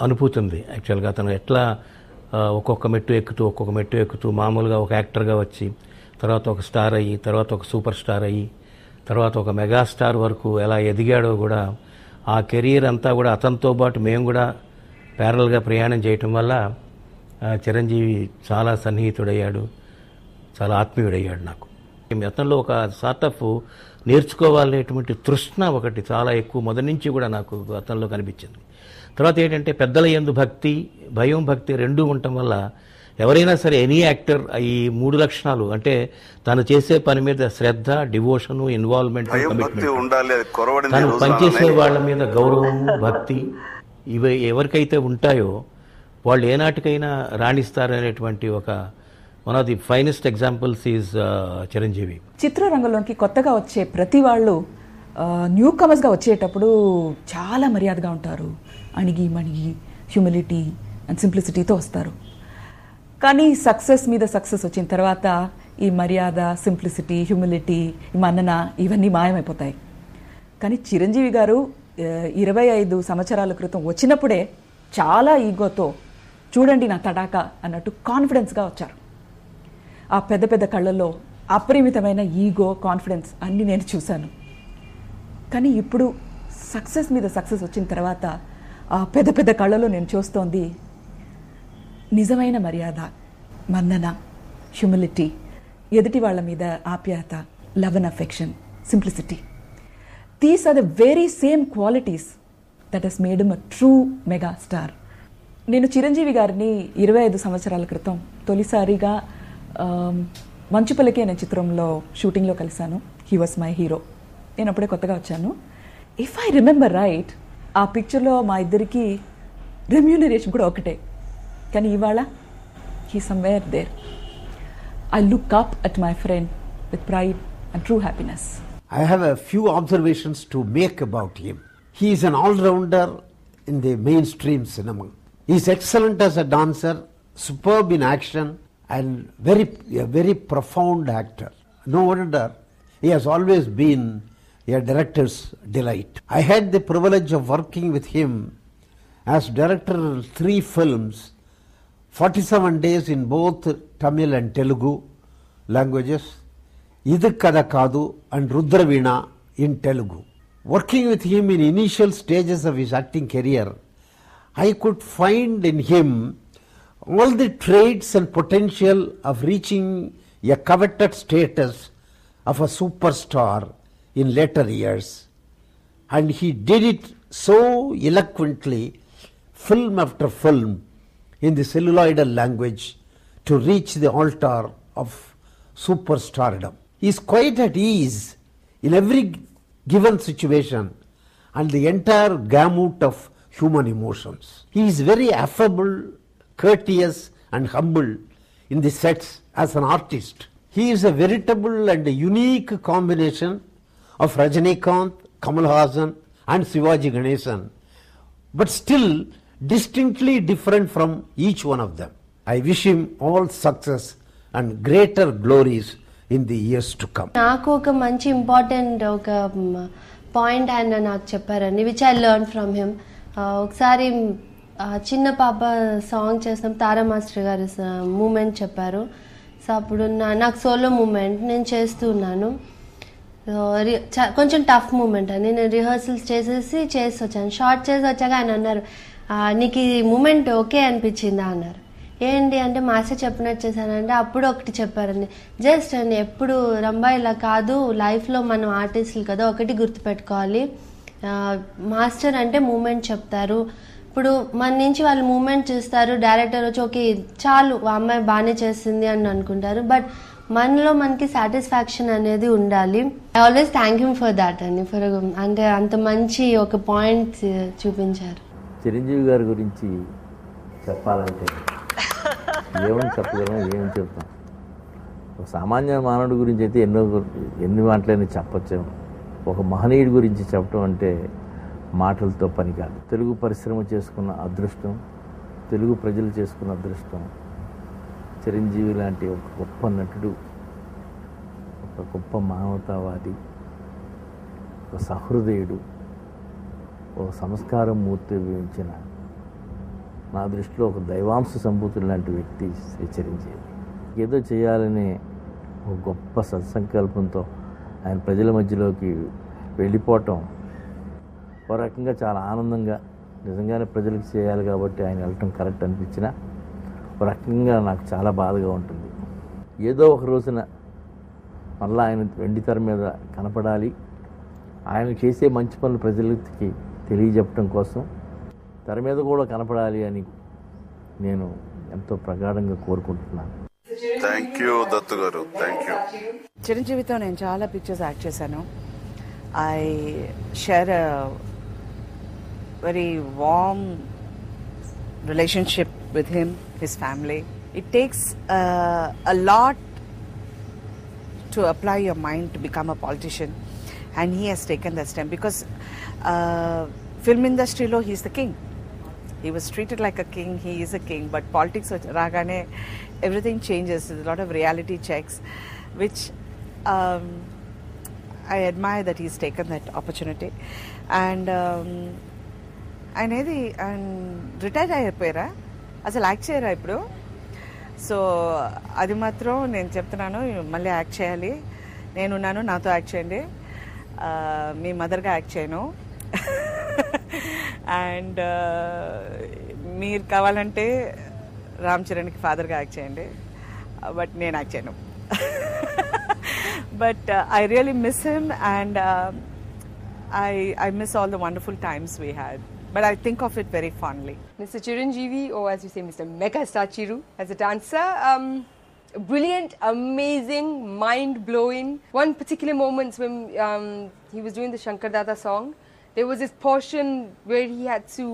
అనుభూతి ఉంది. యాక్చువల్గా అతను ఎట్లా ఒక్కొక్క మెట్టు ఎక్కుతూ మామూలుగా ఒక యాక్టర్గా వచ్చి తర్వాత ఒక స్టార్ అయ్యి తర్వాత ఒక సూపర్ స్టార్ అయ్యి తర్వాత ఒక మెగాస్టార్ వరకు ఎలా ఎదిగాడో కూడా ఆ కెరీర్ అంతా కూడా అతనితో పాటు మేము కూడా ప్యారల్గా ప్రయాణం చేయటం వల్ల చిరంజీవి చాలా సన్నిహితుడయ్యాడు, చాలా ఆత్మీయుడయ్యాడు నాకు. అతనిలో ఒక సార్ట్ ఆఫ్ నేర్చుకోవాలనేటువంటి తృష్ణ ఒకటి చాలా ఎక్కువ మొదటి నుంచి కూడా నాకు అతనిలో కనిపించింది. తర్వాత ఏంటంటే పెద్దల యందు భక్తి, భయం, భక్తి రెండూ ఉండటం వల్ల ఎవరైనా సరే ఎనీ యాక్టర్ ఈ 3 లక్షణాలు అంటే తను చేసే పని మీద శ్రద్ధ, డివోషను, ఇన్వాల్వ్మెంట్, కమిట్మెంట్, తను పనిచేసే వాళ్ళ మీద గౌరవం, భక్తి ఇవి ఎవరికైతే ఉంటాయో వాళ్ళు ఏనాటికైనా రాణిస్తారనేటువంటి ఒక one of the finest examples is Chiranjeevi. చిత్రరంగంలోకి కొత్తగా వచ్చే ప్రతి వాళ్ళు న్యూ కమర్స్గా వచ్చేటప్పుడు చాలా మర్యాదగా ఉంటారు, అణిగి మణిగి హ్యూమిలిటీ అండ్ సింప్లిసిటీతో వస్తారు. కానీ సక్సెస్ మీద సక్సెస్ వచ్చిన తర్వాత ఈ మర్యాద, సింప్లిసిటీ, హ్యూమిలిటీ, మన్నన ఇవన్నీ మాయమైపోతాయి. కానీ చిరంజీవి గారు 25 సంవత్సరాల క్రితం వచ్చినప్పుడే చాలా ఈగోతో చూడండి నా తడాకా అన్నట్టు కాన్ఫిడెన్స్గా వచ్చారు. ఆ పెద్ద పెద్ద కళ్ళల్లో అపరిమితమైన ఈగో, కాన్ఫిడెన్స్ అన్నీ నేను చూశాను. కానీ ఇప్పుడు సక్సెస్ మీద సక్సెస్ వచ్చిన తర్వాత ఆ పెద్ద పెద్ద కళ్ళలో నేను చూస్తోంది నిజమైన మర్యాద, మన్నన, హ్యూమిలిటీ, ఎదుటి వాళ్ళ మీద ఆప్యాయత, love and affection, simplicity. These are the very same qualities that he's made him a true mega star. నేను చిరంజీవి గారిని 25 సంవత్సరాల క్రితం తొలిసారిగా మంచుపల్లికి అనే చిత్రంలో షూటింగ్లో కలిశాను. He was my hero. నేను అప్పుడే కొత్తగా వచ్చాను. ఇఫ్ ఐ రిమెంబర్ రైట్ ఆ పిక్చర్లో మా ఇద్దరికి రెమ్యూనరేషన్ కూడా ఒకటే. కానీ ఇవాళ he somewhere there. I look up at my friend with pride and true happiness. I have a few observations to make about him. He is an all-rounder in the mainstream cinema. He is excellent as a dancer, superb in action, and a very profound actor. No wonder he has always been a director's delight. I had the privilege of working with him as director of 3 films, 47 days in both Tamil and Telugu languages, Idu Kada Kadu and Rudraveena in Telugu. Working with him in initial stages of his acting career, I could find in him all the traits and potential of reaching a coveted status of a superstar in later years. And he did it so eloquently, film after film, in the celluloidal language, to reach the altar of superstardom. He is quite at ease in every given situation and the entire gamut of human emotions. He is very affable, courteous and humble in the sets as an artist. He is a veritable and a unique combination of Rajinikanth, Kamal Haasan and Shivaji Ganesan, but still distinctly different from each one of them. I wish him all success and greater glories in the years to come. నాకు ఒక మంచి important ఒక point ఆయన నాకు చెప్పారండి, which I learn from him. ఒకసారి చిన్న పాప సాంగ్ చేస్తాం, తారా మాస్టర్ గారు మూమెంట్ చెప్పారు. సో అప్పుడు నాకు సోలో మూమెంట్ నేను చేస్తూ ఉన్నాను. కొంచెం టఫ్ మూమెంట్ అని నేను రిహర్సల్స్ చేసి వచ్చాను. షార్ట్ చేసి వచ్చాక ఆయన అన్నారు, నీకు ఈ మూమెంట్ ఓకే అనిపించిందా అన్నారు. ఏంటి అంటే మాస్టర్ చెప్పినట్టు చేశానంటే అప్పుడు ఒకటి చెప్పారండి, జస్ట్ అండి ఎప్పుడు రంభా ఇలా కాదు, లైఫ్లో మనం ఆర్టిస్టులు కదా ఒకటి గుర్తుపెట్టుకోవాలి, మాస్టర్ అంటే మూమెంట్ చెప్తారు. ఇప్పుడు మన నుంచి వాళ్ళు మూమెంట్ చూస్తారు, డైరెక్టర్ వచ్చి ఓకే చాలు ఆ అమ్మాయి బాగానే చేసింది అని అనుకుంటారు. బట్ మనలో మనకి సాటిస్ఫాక్షన్ అనేది ఉండాలి. I always thank you for that అండి, ఫర్ అంటే అంత మంచి ఒక పాయింట్ చూపించారు. చిరంజీవి గారి గురించి చెప్పాలంటే ఏమని చెప్పగలం, ఏమని చెప్తాం. ఒక సామాన్య మానవుడి గురించి అయితే ఎన్ని మాటలైనా చెప్పచ్చు. ఒక మహనీయుడి గురించి చెప్పడం అంటే మాటలతో పని కాదు. తెలుగు పరిశ్రమ చేసుకున్న అదృష్టం, తెలుగు ప్రజలు చేసుకున్న అదృష్టం, చిరంజీవి లాంటి ఒక గొప్ప నటుడు, ఒక గొప్ప మానవతావాది, ఒక సహృదయుడు, ఒక సంస్కారం మూర్తి ఉపయోగించిన, నా దృష్టిలో ఒక దైవాంశ సంభూతుడు లాంటి వ్యక్తి శ్రీ చిరంజీవి. ఏదో చేయాలనే ఒక గొప్ప సత్సంకల్పంతో ఆయన ప్రజల మధ్యలోకి వెళ్ళిపోవటం ఒక రకంగా చాలా ఆనందంగా, నిజంగానే ప్రజలకు చేయాలి కాబట్టి ఆయన వెళ్ళటం కరెక్ట్ అనిపించినా ఒక రకంగా నాకు చాలా బాధగా ఉంటుంది. ఏదో ఒక రోజున మళ్ళీ ఆయన వెండి తెర మీద కనపడాలి, ఆయన చేసే మంచి పనులు ప్రజలకి తెలియజెప్పడం కోసం తెర మీద కూడా కనపడాలి అని నేను ఎంతో ప్రగాఢంగా కోరుకుంటున్నాను. థ్యాంక్ యూ దత్తు గారు, థ్యాంక్ యూ. చిరంజీవితో నేను చాలా పిక్చర్స్ యాక్ట్ చేశాను. I share a very warm relationship with him, his family. It takes a lot to apply your mind to become a politician, and he has taken that step because film industry lo he is the king. He was treated like a king, he is a king, but politics ragane everything changes. There's a lot of reality checks which I admire that he's taken that opportunity. And అనేది retire అయిపోయారా, అసలు act చేయరా ఇప్పుడు? So అది మాత్రం నేను చెప్తున్నాను, మళ్ళీ యాక్ట్ చేయాలి. నేనున్నాను, నాతో యాక్ట్ చేయండి. మీ మదర్గా యాక్ట్ చేయను. అండ్ మీరు కావాలంటే రామ్ చరణ్కి ఫాదర్గా యాక్ట్ చేయండి, బట్ నేను యాక్ట్ చేయను. But I really miss him and I miss all the wonderful times we had. But I think of it very fondly. Mr. Chiranjeevi, or as you say, Mr. Megastar Chiru, as a dancer, brilliant, amazing, mind-blowing. One particular moment when he was doing the Shankar Dada song, there was this portion where he had to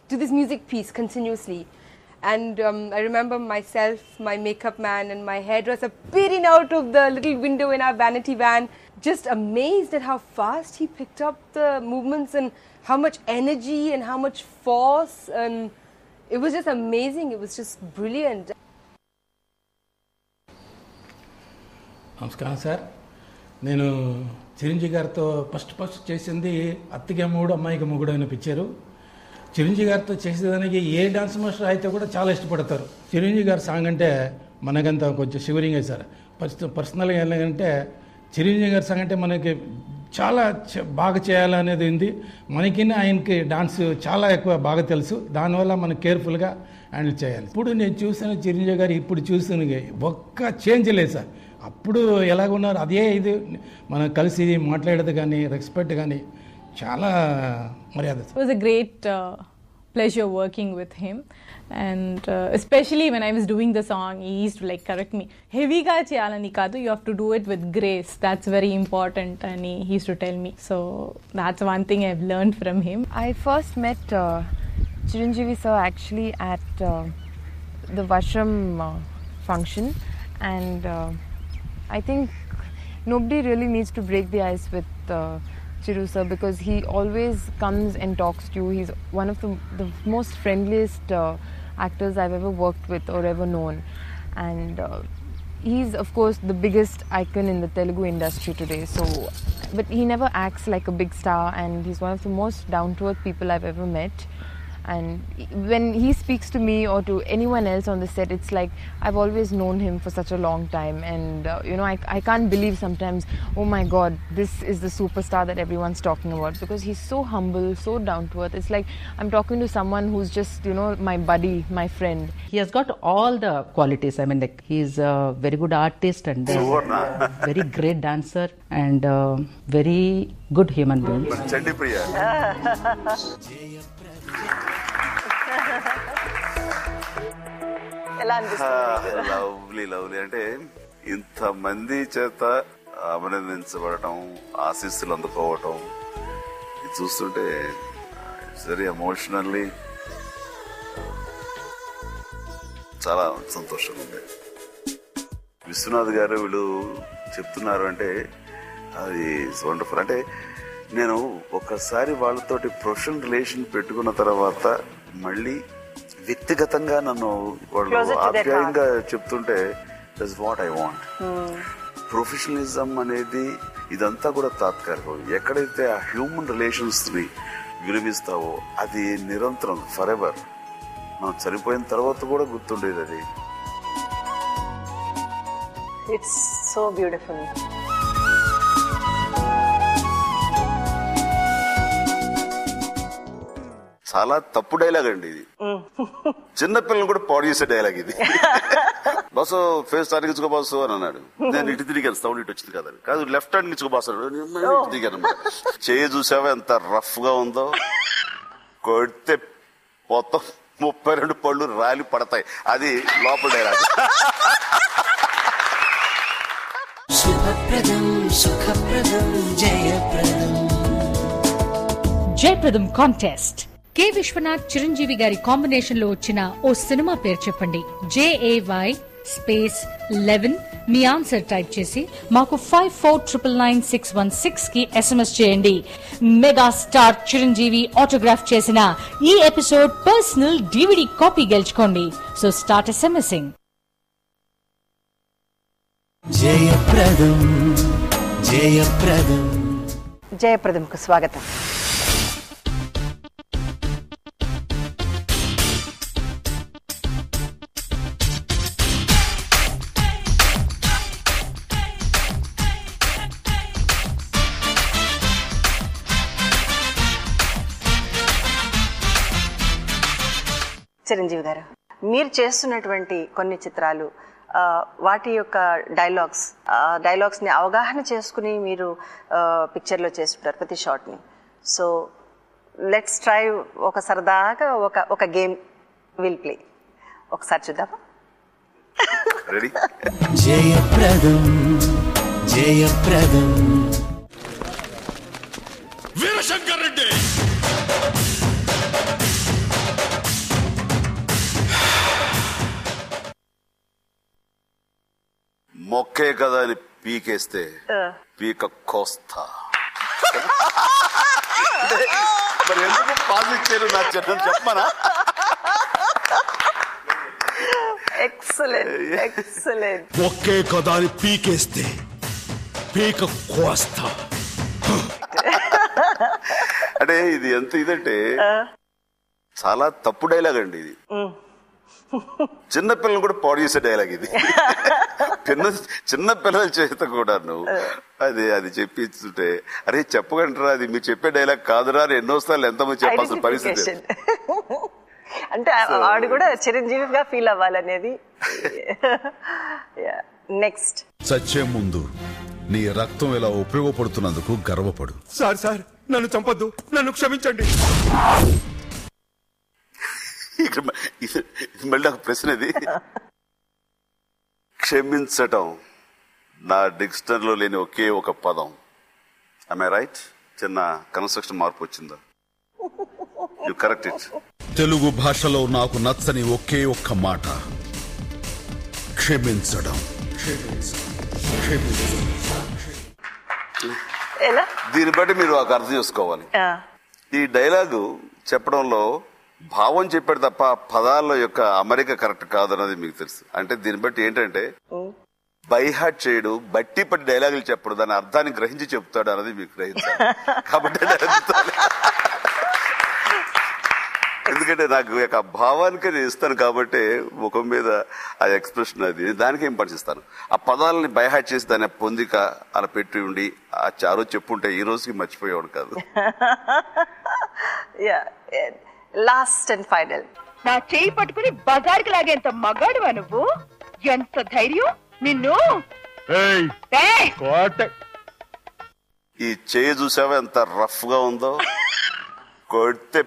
do this music piece continuously. And I remember myself, my makeup man and my hairdresser peering out of the little window in our vanity van, just amazed at how fast he picked up the movements and how much energy and how much force, and it was just amazing. It was just brilliant. నమస్కారం sir. నేను చిరంజీవి గారితో first చేసింది అత్తగా మూడు అమ్మాయికి మొగుడు అనే picture. Chiranjeevi గారితో చేసేదానికి ఏ డాన్స్ మాస్టర్ అయితే కూడా చాలా ఇష్టపడతారు. చిరంజీవి గారి సాంగ్ అంటే మనకంతా కొంచెం షివరింగ్ సార్. పర్సనల్గా ఏంటంటే చిరంజీవి గారి సాంగ్ అంటే మనకి చాలా బాగా చేయాలనేది ఉంది. మనకి ఆయనకి డాన్స్ చాలా ఎక్కువ బాగా తెలుసు, దానివల్ల మనం కేర్ఫుల్గా హ్యాండిల్ చేయాలి. ఇప్పుడు నేను చూసిన చిరంజీవి గారు ఇప్పుడు చూసిన ఒక్క చేంజ్ లేదు సార్. అప్పుడు ఎలాగున్నారు అదే ఇది మనం కలిసి మాట్లాడేది కానీ రెస్పెక్ట్ కానీ చాలా మర్యాద. It was a great pleasure working with him, and especially when I was doing the song, he used to like correct me. Heavy ga cheyalani kaadu, you have to do it with grace. That's very important, and he used to tell me. So that's one thing I've learned from him. I first met Chiranjeevi sir actually at the Vashram function, and I think nobody really needs to break the ice with Chiru sir, because he always comes and talks to you. He's one of the most friendliest actors I've ever worked with or ever known, and he's of course the biggest icon in the Telugu industry today. So, but he never acts like a big star, and he's one of the most down to earth people I've ever met. And when he speaks to me or to anyone else on the set, it's like I've always known him for such a long time. And I can't believe sometimes, oh my God, this is the superstar that everyone's talking about, because he's so humble, so down to earth. It's like I'm talking to someone who's just my buddy, my friend. He has got all the qualities. I mean, like, he's a very good artist and very great dancer and very good human being. Lovely lovely అంటే ఇంతమంది చేత అభినందించబడటం, ఆశీస్సులు అందుకోవటం, ఇది చూస్తుంటే it's very emotionally చాలా సంతోషంగా ఉంది. విశ్వనాథ్ గారు వీళ్ళు చెప్తున్నారు అంటే అది వండర్ఫుల్. అంటే నేను ఒకసారి వాళ్ళతోటి ప్రొఫెషనల్ రిలేషన్ పెట్టుకున్న తర్వాత మళ్ళీ వ్యక్తిగతంగా నన్ను వాళ్ళు ఆప్యాయంగా చెప్తుంటే that's what I want. Professionalism అనేది ఇదంతా కూడా తాత్కాలికం. ఎక్కడైతే ఆ హ్యూమన్ రిలేషన్స్ ని విలువిస్తావో అది నిరంతరం, ఫర్ ఎవర్. మనం చనిపోయిన తర్వాత కూడా గుర్తుండేది అది. It's so beautiful. చాలా తప్పు డైలాగ్ అండి ఇది. చిన్నపిల్లలు కూడా పాడు చేసే డైలాగ్ ఇది. బస్సు ఫేస్ తారీఖించుకో బాసు అని అన్నాడు. నేను ఇటు తిరిగాను, సౌండ్ ఇటు వచ్చింది కదండి. కాదు, లెఫ్ట్ హ్యాండ్ ఇచ్చుకో బాసు అన్నాడు. ఇటు దిగాను. చేయి చూసావా ఎంత రఫ్ గా ఉందో, కొడితే మొత్తం 32 పళ్ళు రాలి పడతాయి. అది లోపల డైలాగ్. జయప్రదం కాంటెస్ట్. కె విశ్వనాథ్ చిరంజీవి గారి కాంబినేషన్ లో వచ్చిన ఓ సినిమా పేరు చెప్పండి. JAY స్పేస్ 11 మీ ఆన్సర్ టైప్ చేసి మాకు 54999616 కి SMS చేయండి. మెగాస్టార్ చిరంజీవి ఆటోగ్రాఫ్ చేసిన ఈ ఎపిసోడ్ పర్సనల్ DVD కాపీ గెలుచుకోండి. So start SMSing. జయప్రదం జయప్రదం జయప్రదంకు స్వాగతం. చిరంజీవి గారు, మీరు చేస్తున్నటువంటి కొన్ని చిత్రాలు, వాటి యొక్క డైలాగ్స్ ని అవగాహన చేసుకుని మీరు పిక్చర్లో చేస్తుంటారు ప్రతి షాట్ ని. సో లెట్స్ ట్రై ఒక సరదాగా ఒక గేమ్ విల్ ప్లే. ఒకసారి చూద్దామా? రెడీ? జయప్రదం జయప్రదం. వీరశంకర్ రెడ్డి మొక్కే కదా అని పీకేస్తే పీక కోస్తా. మరి ఎందుకు పాస్ ఇచ్చారు నా చిన్న చెప్పనా? ఎక్సలెంట్. మొక్కే కదా అని పీకేస్తే పీక కోస్తా. అంటే ఇది ఎంత ఇదంటే చాలా తప్పు డైలాగ్ అండి ఇది. చిన్నపిల్లలు కూడా పాడు చేసే డైలాగ్ ఇది. చిన్న పిల్లల చేత కూడా అది చెప్పించుంటే, అరే చెప్పగంటారా, అది మీరు చెప్పే డైలాగ్ కాదురా అని ఎన్నోసార్లు ఎంతమంది చెప్పాల్సిన పరిస్థితి. అంటే వాడు కూడా చిరంజీవిగా ఫీల్ అవ్వాలనేది. నెక్స్ట్. చచ్చే ముందు నీ రక్తం ఇలా ఉపయోగపడుతున్నందుకు గర్వపడు. సార్ నన్ను చంపొద్దు, నన్ను క్షమించండి. మళ్ళీ నాకు ప్రశ్న ఇది. క్షమించటం నా డిక్షనరీలో లేని ఒకే ఒక పదం. am I right? చిన్న కన్స్ట్రక్షన్ మార్పు వచ్చిందా? You correct it. తెలుగు భాషలో నాకు నచ్చని ఒకే ఒక్క మాట క్షమించడం. దీన్ని బట్టి మీరు ఒక అర్థం చేసుకోవాలి. ఈ డైలాగు చెప్పడంలో భావం చెప్పాడు తప్ప పదాల యొక్క అమరిక కరెక్ట్ కాదన్నది మీకు తెలుసు. అంటే దీన్ని బట్టి ఏంటంటే బైహార్ట్ చేయడు, బట్టి పట్టి డైలాగులు చెప్పడు, దాని అర్థాన్ని గ్రహించి చెప్తాడు అన్నది మీకు గ్రహించాలి. కాబట్టి ఎందుకంటే నాకు ఆ భావానికి నేను ఇస్తాను కాబట్టి ముఖం మీద ఆ ఎక్స్ప్రెషన్ అది దానికి ఏం పనిచేస్తాను. ఆ పదాలని బైహాట్ చేసి దాన్ని పొందిక అలా పెట్టి ఉండి ఆ రోజు చెప్పుంటే ఈ రోజుకి మర్చిపోయేవాడు కాదు. లాస్ట్ అండ్ ఫైనల్, నా చేయి పట్టుకుని బజార్కి లాగేంత మగాడువా నువ్వు? ఎంత ధైర్యం నిన్ను! ఈ చేయి చూసావా ఎంత రఫ్ గా ఉందో, కొడితే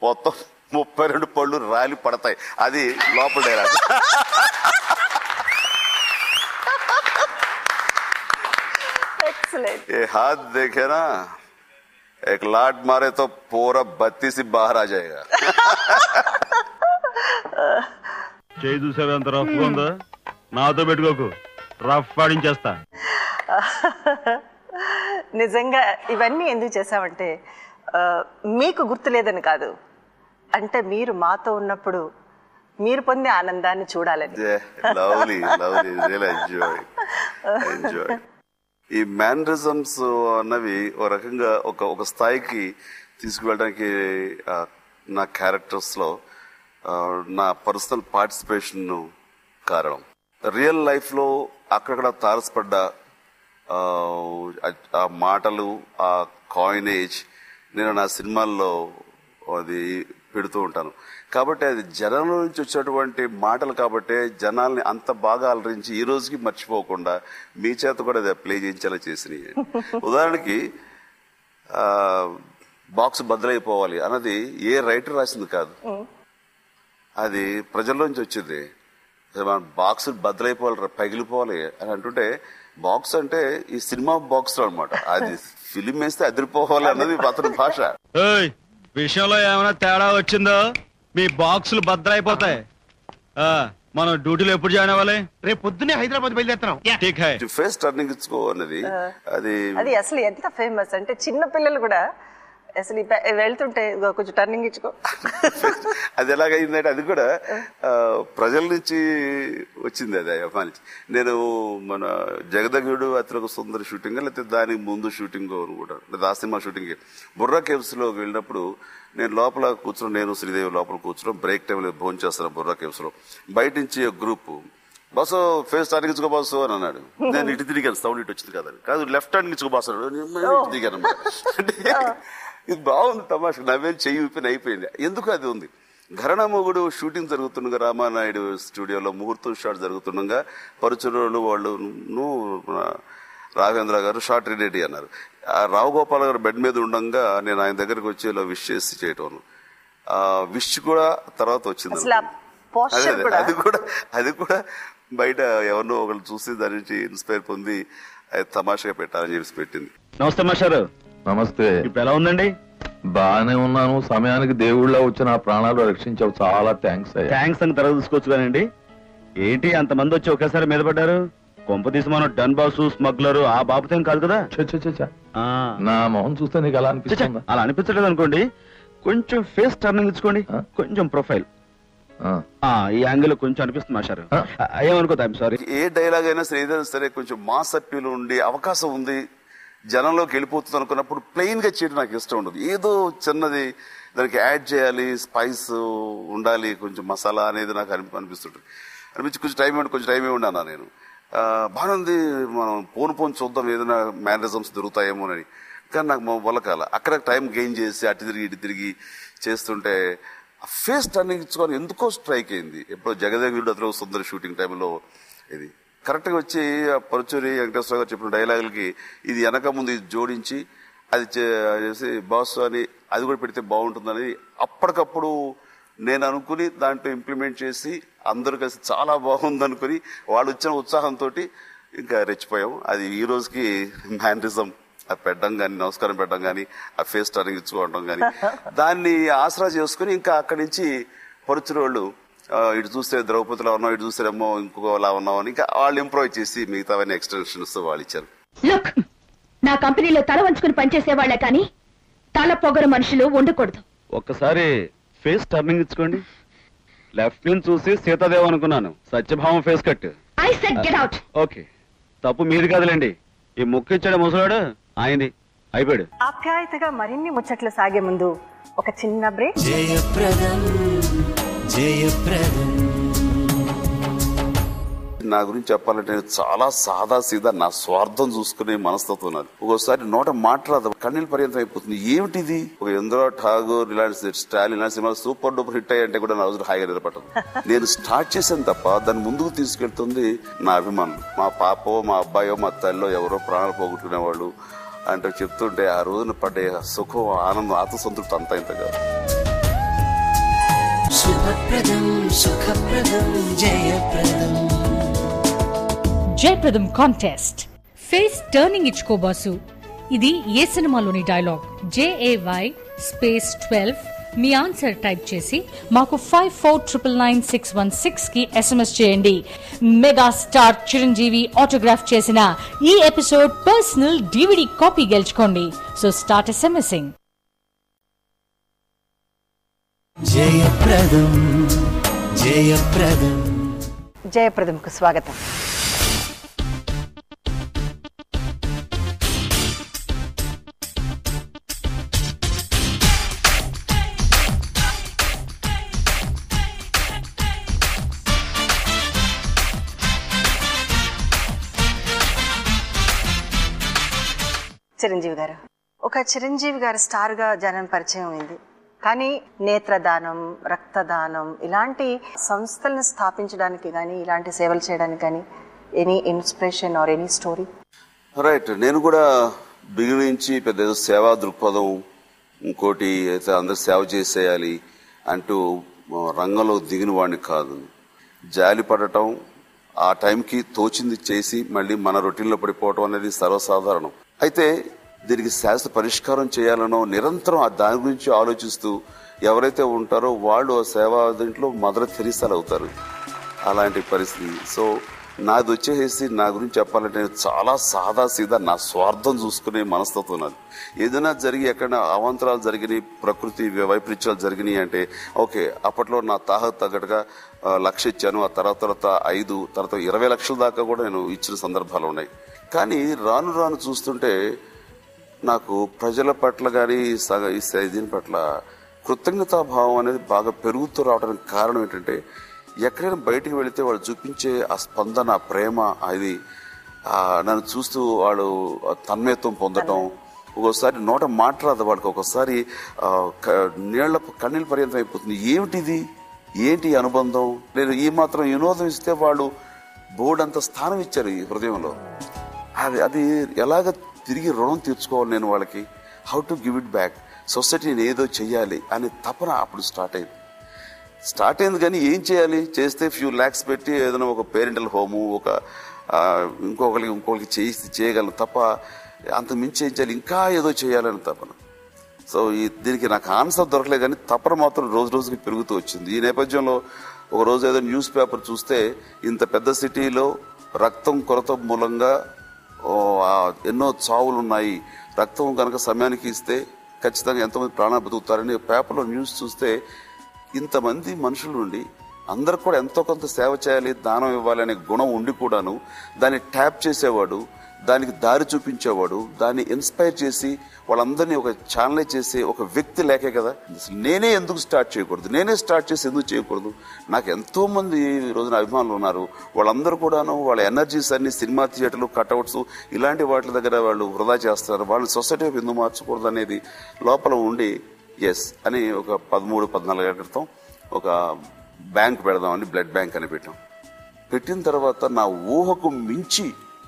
మొత్తం 32 పళ్ళు రాలి పడతాయి. అది లోపల డైలాగ్. एक्सीलेंट. ये हाथ देखे ना, एक लाट मारे तो पूरा 32 ही बाहर आ जाएगा. చేయి చూసావా ఎంత రఫ్ గా ఉందో, నాతో పెట్టుకోకు, రఫ్ పాడించేస్తా. నిజంగా ఇవన్నీ ఎందుకు చేసామంటే మీకు గుర్తులేదని కాదు, అంటే మీరు మాతో ఉన్నప్పుడు మీరు పొందే ఆనందాన్ని చూడాలని. Lovely lovely, real enjoy. ఈ మేనరిజమ్స్ అన్నవి ఒక రకంగా ఒక స్థాయికి తీసుకువెళ్ళడానికి నా క్యారెక్టర్స్ లో నా పర్సనల్ పార్టిసిపేషన్ కారణం. రియల్ లైఫ్ లో అక్కడక్కడ తారసపడ్డ ఆ మాటలు, ఆ కాయినేజ్ నేను నా సినిమాల్లో అది పెడుతూ ఉంటాను. కాబట్టి అది జనం నుంచి వచ్చేటువంటి మాటలు కాబట్టి జనాల్ని అంత బాగా అలరించి ఈ రోజుకి మర్చిపోకుండా మీ చేత కూడా అది ప్లే చేయించేలా చేసినాయి. ఉదాహరణకి బాక్స్ బద్దలైపోవాలి అన్నది ఏ రైటర్ రాసింది కాదు, అది ప్రజల్లోంచి వచ్చింది. బాక్స్ బద్దలైపోవాలి, పగిలిపోవాలి అని అంటుంటే, బాక్స్ అంటే ఈ సినిమా బాక్స్ అనమాట, అది ఫిలిం వేస్తే అదిరిపోవాలి అన్నది అతని భాష. విషయంలో ఏమైనా తేడా వచ్చిందో మీ బాక్సులు బద్దలైపోతాయి. మనం డ్యూటీలో ఎప్పుడు జాయిన్ అవ్వాలి? రేపు పొద్దున్నే హైదరాబాద్ బయలుదేరుతున్నాం. ఫేస్ టర్నింగ్ ఇచ్చుకో అన్నది అది అసలు ఎంత ఫేమస్ అంటే చిన్న పిల్లలు కూడా అసలు వెళ్తుంటే కొంచెం టర్నింగ్ ఇచ్చుకో. అది ఎలాగైందంటే అది కూడా ప్రజల నుంచి వచ్చింది. అది అభిమానించి నేను మన జగదగుడు అతను సుందర షూటింగ్ లేకపోతే దానికి ముందు షూటింగ్ కూడా లేదా ఆ సినిమా షూటింగ్ బుర్రా కేవ్స్ లో వెళ్ళినప్పుడు నేను లోపల కూర్చుని, నేను శ్రీదేవి లోపల కూర్చున్నాం, బ్రేక్ టైంలో భోజనం చేస్తాను బుర్రా కేవ్స్ లో. బయట నుంచి గ్రూప్ బస్సు ఫేస్ టర్నింగ్ ఇచ్చుకో బాసు అని అన్నాడు. నేను ఇటు తిరిగాను, సౌండ్ ఇటు వచ్చింది కదా, కాదు లెఫ్ట్ హ్యాండ్ ఇచ్చుకో బాసు అన్నాడు. ఇటు దిగాను అంటే ఇది బాగుంది తమాషా, నవ్వేలు చెయ్యి ఊపిన అయిపోయింది. ఎందుకు అది ఉంది. ఘరానా మొగుడు షూటింగ్ జరుగుతుండగా రామానాయుడు స్టూడియోలో ముహూర్తం షాట్ జరుగుతుండగా పరుచురోళ్ళు వాళ్ళు రాఘవేంద్ర గారు షార్ట్ రెడీ అన్నారు. రావు గోపాల్ గారు బెడ్ మీద ఉండగా నేను ఆయన దగ్గరికి వచ్చి ఇలా విష్ చేసి చేయటం, విష్ కూడా తర్వాత వచ్చింది. అది కూడా బయట ఎవరినో ఒకళ్ళు చూసి దాని నుంచి ఇన్స్పైర్ పొంది అది తమాషగా పెట్టాలని చెప్పి పెట్టింది. నమస్తే మాస్టారు. నమస్తే. ఇప్పుడు ఎలా ఉందండి? బాగానే ఉన్నాను. సమయానికి దేవుళ్ళ వచ్చి నా ప్రాణాలు రక్షించావు, చాలా థ్యాంక్స్. థ్యాంక్స్ అని తర్వాత చూసుకోవచ్చు కానండి. ఏంటి అంతమంది వచ్చి ఒకేసారి మీద పడ్డారు? కొంపదీసి మనం డన్ బాసు స్మగ్లరు ఆ బాబుతో కాదు కదా. నా మొహం చూస్తే నీకు అలా అనిపిస్తుంది? అలా అనిపించలేదు అనుకోండి, కొంచెం ఫేస్ టర్నింగ్ ఇచ్చుకోండి, కొంచెం ప్రొఫైల్ ఈ యాంగిల్ కొంచెం అనిపిస్తుంది మాస్టారు. ఏమనుకోతా, ఐఎమ్ సారీ. ఏ డైలాగ్ అయినా సరే ఏదైనా సరే కొంచెం మాస్ అప్పీల్ ఉండి అవకాశం ఉంది, జనంలోకి వెళ్ళిపోతుంది అనుకున్నప్పుడు ప్లెయిన్ గా చేయడం నాకు ఇష్టం ఉండదు. ఏదో చిన్నది దానికి యాడ్ చేయాలి, స్పైస్ ఉండాలి, కొంచెం మసాలా అనేది నాకు అనిపిస్తుంటుంది. అనిపించి కొంచెం టైం ఇవ్వండి నేను. బాగుంది, మనం పోను చూద్దాం ఏదైనా మేనరిజమ్స్ దొరుకుతాయేమోనని. కానీ నాకు వల్ల కాల అక్కడ టైం గెయిన్ చేసి అటు తిరిగి ఇటు తిరిగి చేస్తుంటే ఆ ఫేస్ టర్నింగ్ ఇచ్చుకొని ఎందుకో స్ట్రైక్ అయింది. ఎప్పుడో జగదేగుడు అతను సుందర షూటింగ్ టైంలో ఇది కరెక్ట్గా వచ్చి పరుచూరి వెంకటేశ్వర గారు చెప్పిన డైలాగులకి ఇది వెనక ముందు ఇది జోడించి అది చేసి బాస్ అని అది కూడా పెడితే బాగుంటుందని అప్పటికప్పుడు నేను అనుకుని దాంట్లో ఇంప్లిమెంట్ చేసి అందరూ కలిసి చాలా బాగుంది అనుకుని వాళ్ళు వచ్చిన ఉత్సాహంతో ఇంకా రెచ్చిపోయాం. అది ఈ రోజుకి మేనరిజం పెట్టడం కానీ, నమస్కారం పెట్టడం కానీ, ఆ ఫేస్ టర్నింగ్ ఇచ్చుకోవడం కానీ దాన్ని ఆసరా చేసుకుని ఇంకా అక్కడి నుంచి పరుచూరు వాళ్ళు ఇటు చూస్తే ద్రౌపదిలో ఉన్నాం, ఇటు చూస్తేమో ఇంకోలా ఉన్నాం అని ఇంకా వాళ్ళు ఇంప్రూవ్ చేసి మిగతావన్నీ ఎక్స్టెన్షన్స్ వాళ్ళు ఇచ్చారు. లుక్, నా కంపెనీలో తల వంచుకుని పనిచేసే వాళ్లే కానీ తల పొగరు మనుషులు ఉండకూడదు. ఒక్కసారి ఫేస్ టర్నింగ్ ఇచ్చుకోండి. లెఫ్ట్ నుంచి చూసి సీతాదేవ్ అనుకున్నాను, సత్యభావం face cut. I said get out. Okay, తప్పు మీది కాదులేండి. ఈ ముక్కు ఇచ్చాడు ముసలాడు ఆయనది. అయిపోయాడు. ఆప్యాయతగా మరిన్ని ముచ్చట్లు సాగే ముందు ఒక చిన్న బ్రేక్. నా గురించి చెప్పాలంటే నేను చాలా సాదా సీదా నా స్వార్థం చూసుకునే మనస్తత్వం ఉన్నది. ఒక్కోసారి నోట మాట్లాడదు, కన్నీళ్ళ పర్యంతం అయిపోతుంది. ఏమిటిది? ఒక ఇంద్ర ఠాగూర్ ఇలాంటి స్టాలిన్ ఇలాంటి సినిమా సూపర్ డూపర్ హిట్ అయ్యంటే కూడా నా రోజు హాయిగా నిలబడదు. నేను స్టార్ట్ చేశాను తప్ప దాన్ని ముందుకు తీసుకెళ్తుంది నా అభిమానులు. మా పాపో మా అబ్బాయో మా తల్లిలో ఎవరో ప్రాణాలు పోగొట్టుకునేవాళ్ళు అంటే చెప్తుంటే ఆ రోజున పడే సుఖం ఆనందం ఆత్మసంతృప్తి అంతా ఇంత కాదు. జయప్రదం కాంటెస్ట్. Face turning ఇచ్చుకోబాసు. ఇది ఏ సినిమాలోని డైలాగ్? JAY స్పేస్ 12 మీ ఆన్సర్ టైప్ చేసి మాకు 54999616 కి SMS చేయండి. మెగాస్టార్ చిరంజీవి ఆటోగ్రాఫ్ చేసిన ఈ ఎపిసోడ్ పర్సనల్ DVD కాపీ గెలుచుకోండి. So start SMSing. జయప్రదంకు స్వాగతం. చిరంజీవి గారు, ఒక చిరంజీవి గారు స్టార్ గా జనం పరిచయం అయింది. కానీ నేత్రదానం, రక్తదానం ఇలాంటి సంస్థలను స్థాపించడానికి కానీ ఇలాంటి సేవలు చేయడానికి కానీ any inspiration or any story? Right. నేను కూడా బిగినింగ్ నుంచి పెద్ద సేవా దృక్పథం, ఇంకోటి అయితే అందరు సేవ చేసేయాలి అంటూ రంగంలో దిగిన వాడిని కాదు. జాలి పడటం, ఆ టైంకి తోచింది చేసి మళ్ళీ మన రొటీన్లో పడిపోవటం అనేది సర్వసాధారణం. అయితే దీనికి శాశ్వత పరిష్కారం చేయాలనో నిరంతరం దాని గురించి ఆలోచిస్తూ ఎవరైతే ఉంటారో వాళ్ళు సేవా దీంట్లో మదర్ తెరీసాలు అవుతారు. అలాంటి పరిస్థితి. సో నాది వచ్చేసి నా గురించి చెప్పాలంటే నేను చాలా సాదా సీదా నా స్వార్థం చూసుకునే మనస్తత్వం నాది. ఏదైనా జరిగి ఎక్కడ అవాంతరాలు జరిగినాయి, ప్రకృతి వైపరీత్యాలు జరిగినాయి అంటే ఓకే, అప్పట్లో నా తాహకు తగ్గట్టుగా 1,00,000 ఇచ్చాను. ఆ తర్వాత 5, తర్వాత 20 లక్షల దాకా కూడా నేను ఇచ్చిన సందర్భాలు ఉన్నాయి. కానీ రాను రాను చూస్తుంటే నాకు ప్రజల పట్ల కానీ దీని పట్ల కృతజ్ఞతాభావం అనేది బాగా పెరుగుతూ రావడానికి కారణం ఏంటంటే ఎక్కడైనా బయటికి వెళితే వాళ్ళు చూపించే ఆ స్పందన, ఆ ప్రేమ, అది నన్ను చూస్తూ వాళ్ళు తన్మయత్వం పొందటం. ఒక్కోసారి నోట మాట్లాడదు వాళ్ళకి, ఒక్కోసారి కన్నీళ్ళ పర్యంతం అయిపోతుంది. ఏమిటిది? ఏంటి అనుబంధం? నేను ఈ మాత్రం వినోదం ఇస్తే వాళ్ళు బోర్డంత స్థానం ఇచ్చారు ఈ హృదయంలో. అది ఎలాగ తిరిగి రుణం తీర్చుకోవాలి నేను వాళ్ళకి? How to give it back? Society నేను ఏదో చెయ్యాలి అనే తపన అప్పుడు స్టార్ట్ అయింది. కానీ ఏం చేయాలి? చేస్తే ఫ్యూ ల్యాక్స్ పెట్టి ఏదైనా ఒక పేరెంటల్ హోము, ఒక ఇంకొకరికి చేయగలను తప్ప అంత మించి ఏం చేయాలి, ఇంకా ఏదో చేయాలని తపన. సో దీనికి నాకు ఆన్సర్ దొరకలేదు, కానీ తపన మాత్రం రోజు రోజుకి పెరుగుతూ వచ్చింది. ఈ నేపథ్యంలో ఒక రోజు ఏదో న్యూస్ పేపర్ చూస్తే ఇంత పెద్ద సిటీలో రక్తం కొరత మూలంగా ఎన్నో చావులు ఉన్నాయి, రక్తం కనుక సమయానికి ఇస్తే ఖచ్చితంగా ఎంతోమంది ప్రాణాలు బతుకుతారని పేపర్లో న్యూస్ చూస్తే ఇంతమంది మనుషుల నుండి అందరికి కూడా ఎంతో కొంత సేవ చేయాలి, దానం ఇవ్వాలి అనే గుణం ఉండి కూడాను దాన్ని ట్యాప్ చేసేవాడు, దానికి దారి చూపించేవాడు, దాన్ని ఇన్స్పైర్ చేసి వాళ్ళందరినీ ఒక ఛానల్ చేసే ఒక వ్యక్తి లేకే కదా. నేనే ఎందుకు స్టార్ట్ చేయకూడదు? నేనే స్టార్ట్ చేసి ఎందుకు చేయకూడదు? నాకు ఎంతో మంది ఈ రోజున అభిమానులు ఉన్నారు. వాళ్ళందరూ కూడాను వాళ్ళ ఎనర్జీస్ అన్ని సినిమా థియేటర్లు, కట్అవుట్స్ ఇలాంటి వాటి దగ్గర వాళ్ళు వృధా చేస్తారు. వాళ్ళని సొసైటీ ఎందుకు మార్చకూడదు అనేది లోపల ఉండి ఎస్ అని ఒక 13-14 ఏళ్ల క్రితం ఒక బ్యాంక్ పెడదామని బ్లడ్ బ్యాంక్ అని పెట్టిన తర్వాత నా ఊహకు మించి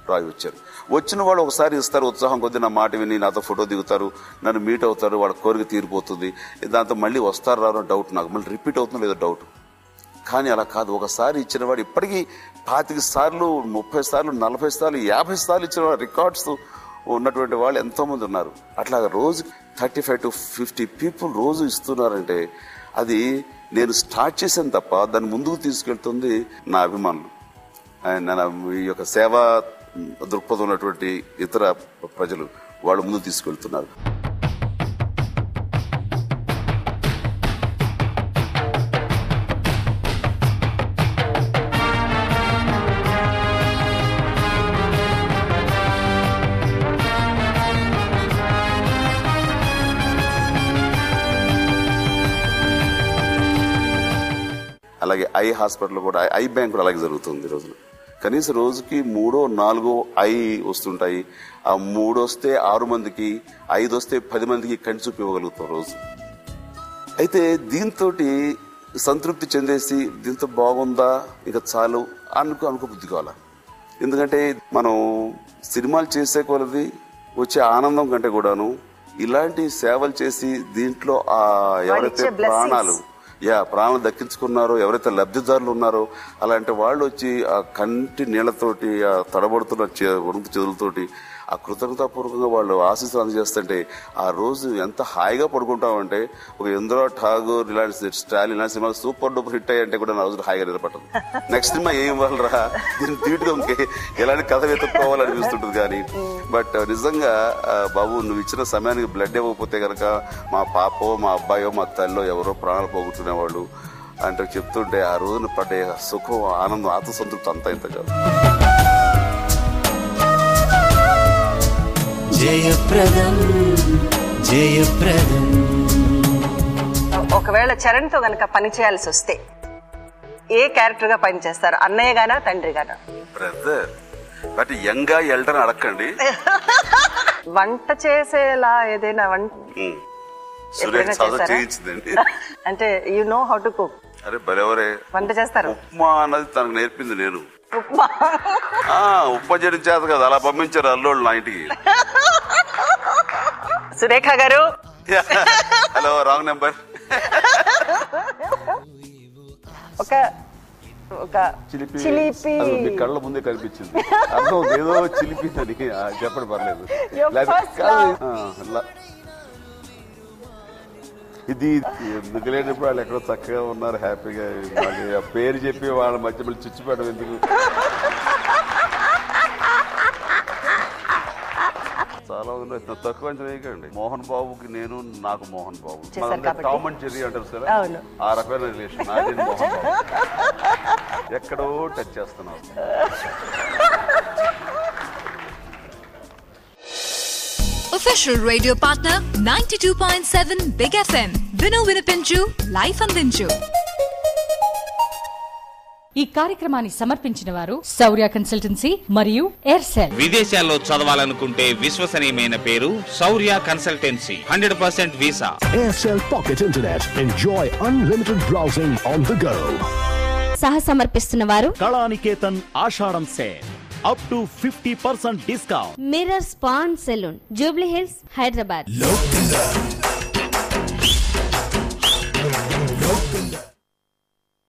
రాయి వచ్చారు. వచ్చిన వాళ్ళు ఒకసారి ఇస్తారు, ఉత్సాహం కొద్ది నా మాట విని నాతో ఫోటో దిగుతారు, నన్ను మీట్ అవుతారు, వాళ్ళ కోరిక తీరిపోతుంది. దాంతో మళ్ళీ వస్తారు రారో డౌట్, నాకు మళ్ళీ రిపీట్ అవుతుందో లేదో డౌట్. కానీ అలా కాదు. ఒకసారి ఇచ్చిన వాడు ఇప్పటికీ 25 సార్లు, 30 సార్లు, 40 సార్లు, 50 సార్లు ఇచ్చిన రికార్డ్స్ ఉన్నటువంటి వాళ్ళు ఎంతో మంది ఉన్నారు. అట్లాగా రోజు 35 to 50 పీపుల్ రోజు ఇస్తున్నారంటే అది నేను స్టార్ట్ చేశాను తప్ప దాన్ని ముందుకు తీసుకెళ్తుంది నా అభిమానులు. అండ్ ఈ యొక్క సేవా దృక్పథం ఉన్నటువంటి ఇతర ప్రజలు వాళ్ళు ముందుకు తీసుకెళ్తున్నారు. అలాగే ఐ హాస్పిటల్ కూడా, ఐ బ్యాంక్ కూడా అలాగే జరుగుతుంది ఈ రోజున. కనీసం రోజుకి 3-4 ఐ వస్తుంటాయి. ఆ 3 వస్తే 6 మందికి, 5 వస్తే 10 మందికి కంటి చూపు ఇవ్వగలుగుతాం రోజు. అయితే దీంతో సంతృప్తి చెందేసి దీంతో బాగుందా ఇంకా చాలు అనుకో బుద్ధి కావాలా. ఎందుకంటే మనం సినిమాలు చేసే కొలది వచ్చే ఆనందం కంటే కూడాను ఇలాంటి సేవలు చేసి దీంట్లో ఎవరైతే ప్రాణాలు దక్కించుకున్నారో, ఎవరైతే లబ్ధిదారులు ఉన్నారో అలాంటి వాళ్ళు వచ్చి ఆ కంటి నీళ్లతోటి, ఆ తడబడుతున్న వణుకు చెదులతోటి ఆ కృతజ్ఞతాపూర్వకంగా వాళ్ళు ఆశీస్సులు అందజేస్తుంటే ఆ రోజు ఎంత హాయిగా పడుకుంటామంటే, ఒక ఇంద్ర ఠాగూర్ ఇలాంటి స్టాలిన్ ఇలాంటి సినిమాలు సూపర్ డూపర్ హిట్ అయ్యంటే కూడా నా రోజు హాయిగా నిలబడదు. నెక్స్ట్ సినిమా ఏం ఇవ్వాలరా, దీన్ని తీటుగా ఎలాంటి కథ వెతుక్కోవాలనిపిస్తుంటుంది. కానీ బట్ నిజంగా బాబు నువ్వు ఇచ్చిన సమయానికి బ్లడ్ ఇవ్వకపోతే కనుక మా పాపో, మా అబ్బాయో, మా తల్లో ఎవరో ప్రాణాలు పోగొట్టుకునేవాళ్ళు అంటే చెప్తుంటే ఆ రోజున పడే సుఖం, ఆనందం, ఆత్మసంతృప్తి అంతా ఇంత కాదు. జయప్రదం జయప్రదం. ఒకవేళ చరణ్ తో గనక పని చేయాల్సి వస్తే ఏ క్యారెక్టర్ గా పని చేస్తారు? అన్నయ్య గానా, తండ్రి గానా? బ్రదర్. బట్ యంగ్ గా ఎల్డర్ అడగండి. వంట చేసేలా ఏదైనా చేయించిందండి. అంటే you know how to cook? అరే బరెవరే, వంట చేస్తారు. ఉప్మా అన్నది తనకు నేర్పింది నేను. ఉప్మా చేయడం చేత కదా, అలా పంపించారు అల్లోళ్ళు నా ఇంటికి. సురేఖ గారు, హలో, రాంగ్ నెంబర్. ఒక చిలిపి మీ కళ్ళ ముందే కనిపించింది. అర్థం ఏదో చిలిపి అని చెప్పడం పర్లేదు. ఇది ఎందుకు లేనప్పుడు వాళ్ళు ఎక్కడో చక్కగా ఉన్నారు, హ్యాపీగా. ఆ పేరు చెప్పి వాళ్ళ మధ్య మళ్ళీ చిచ్చిపెట్టడం ఎందుకు? చాలా తక్కువ అంచనా వేయకండి. మోహన్ బాబుకి నేను, నాకు Mohan Babu, Tom and Jerry అంటారు సార్, ఆ రకమైన రిలేషన్. నాది మోహన్ బాబు ఎక్కడో టచ్ చేస్తున్నావు. Official radio partner 92.7 Big FM. Vinu Vinipinchu, life అందించు. ఈ కార్యక్రమాన్ని సమర్పించిన వారు శౌర్య కన్సల్టెన్సీ మరియు ఎయిర్సెల్. విదేశాల్లో చదవాలనుకుంటే విశ్వసనీయమైన పేరు Shourya consultancy. 100% visa. Aircel Pocket Internet. Enjoy unlimited browsing on the go. సహ సమర్పిస్తున్న వారు Kalaniketan Ashadham sale. up to 50% discount. Mirror Spa Salon, Jubilee Hills, Hyderabad.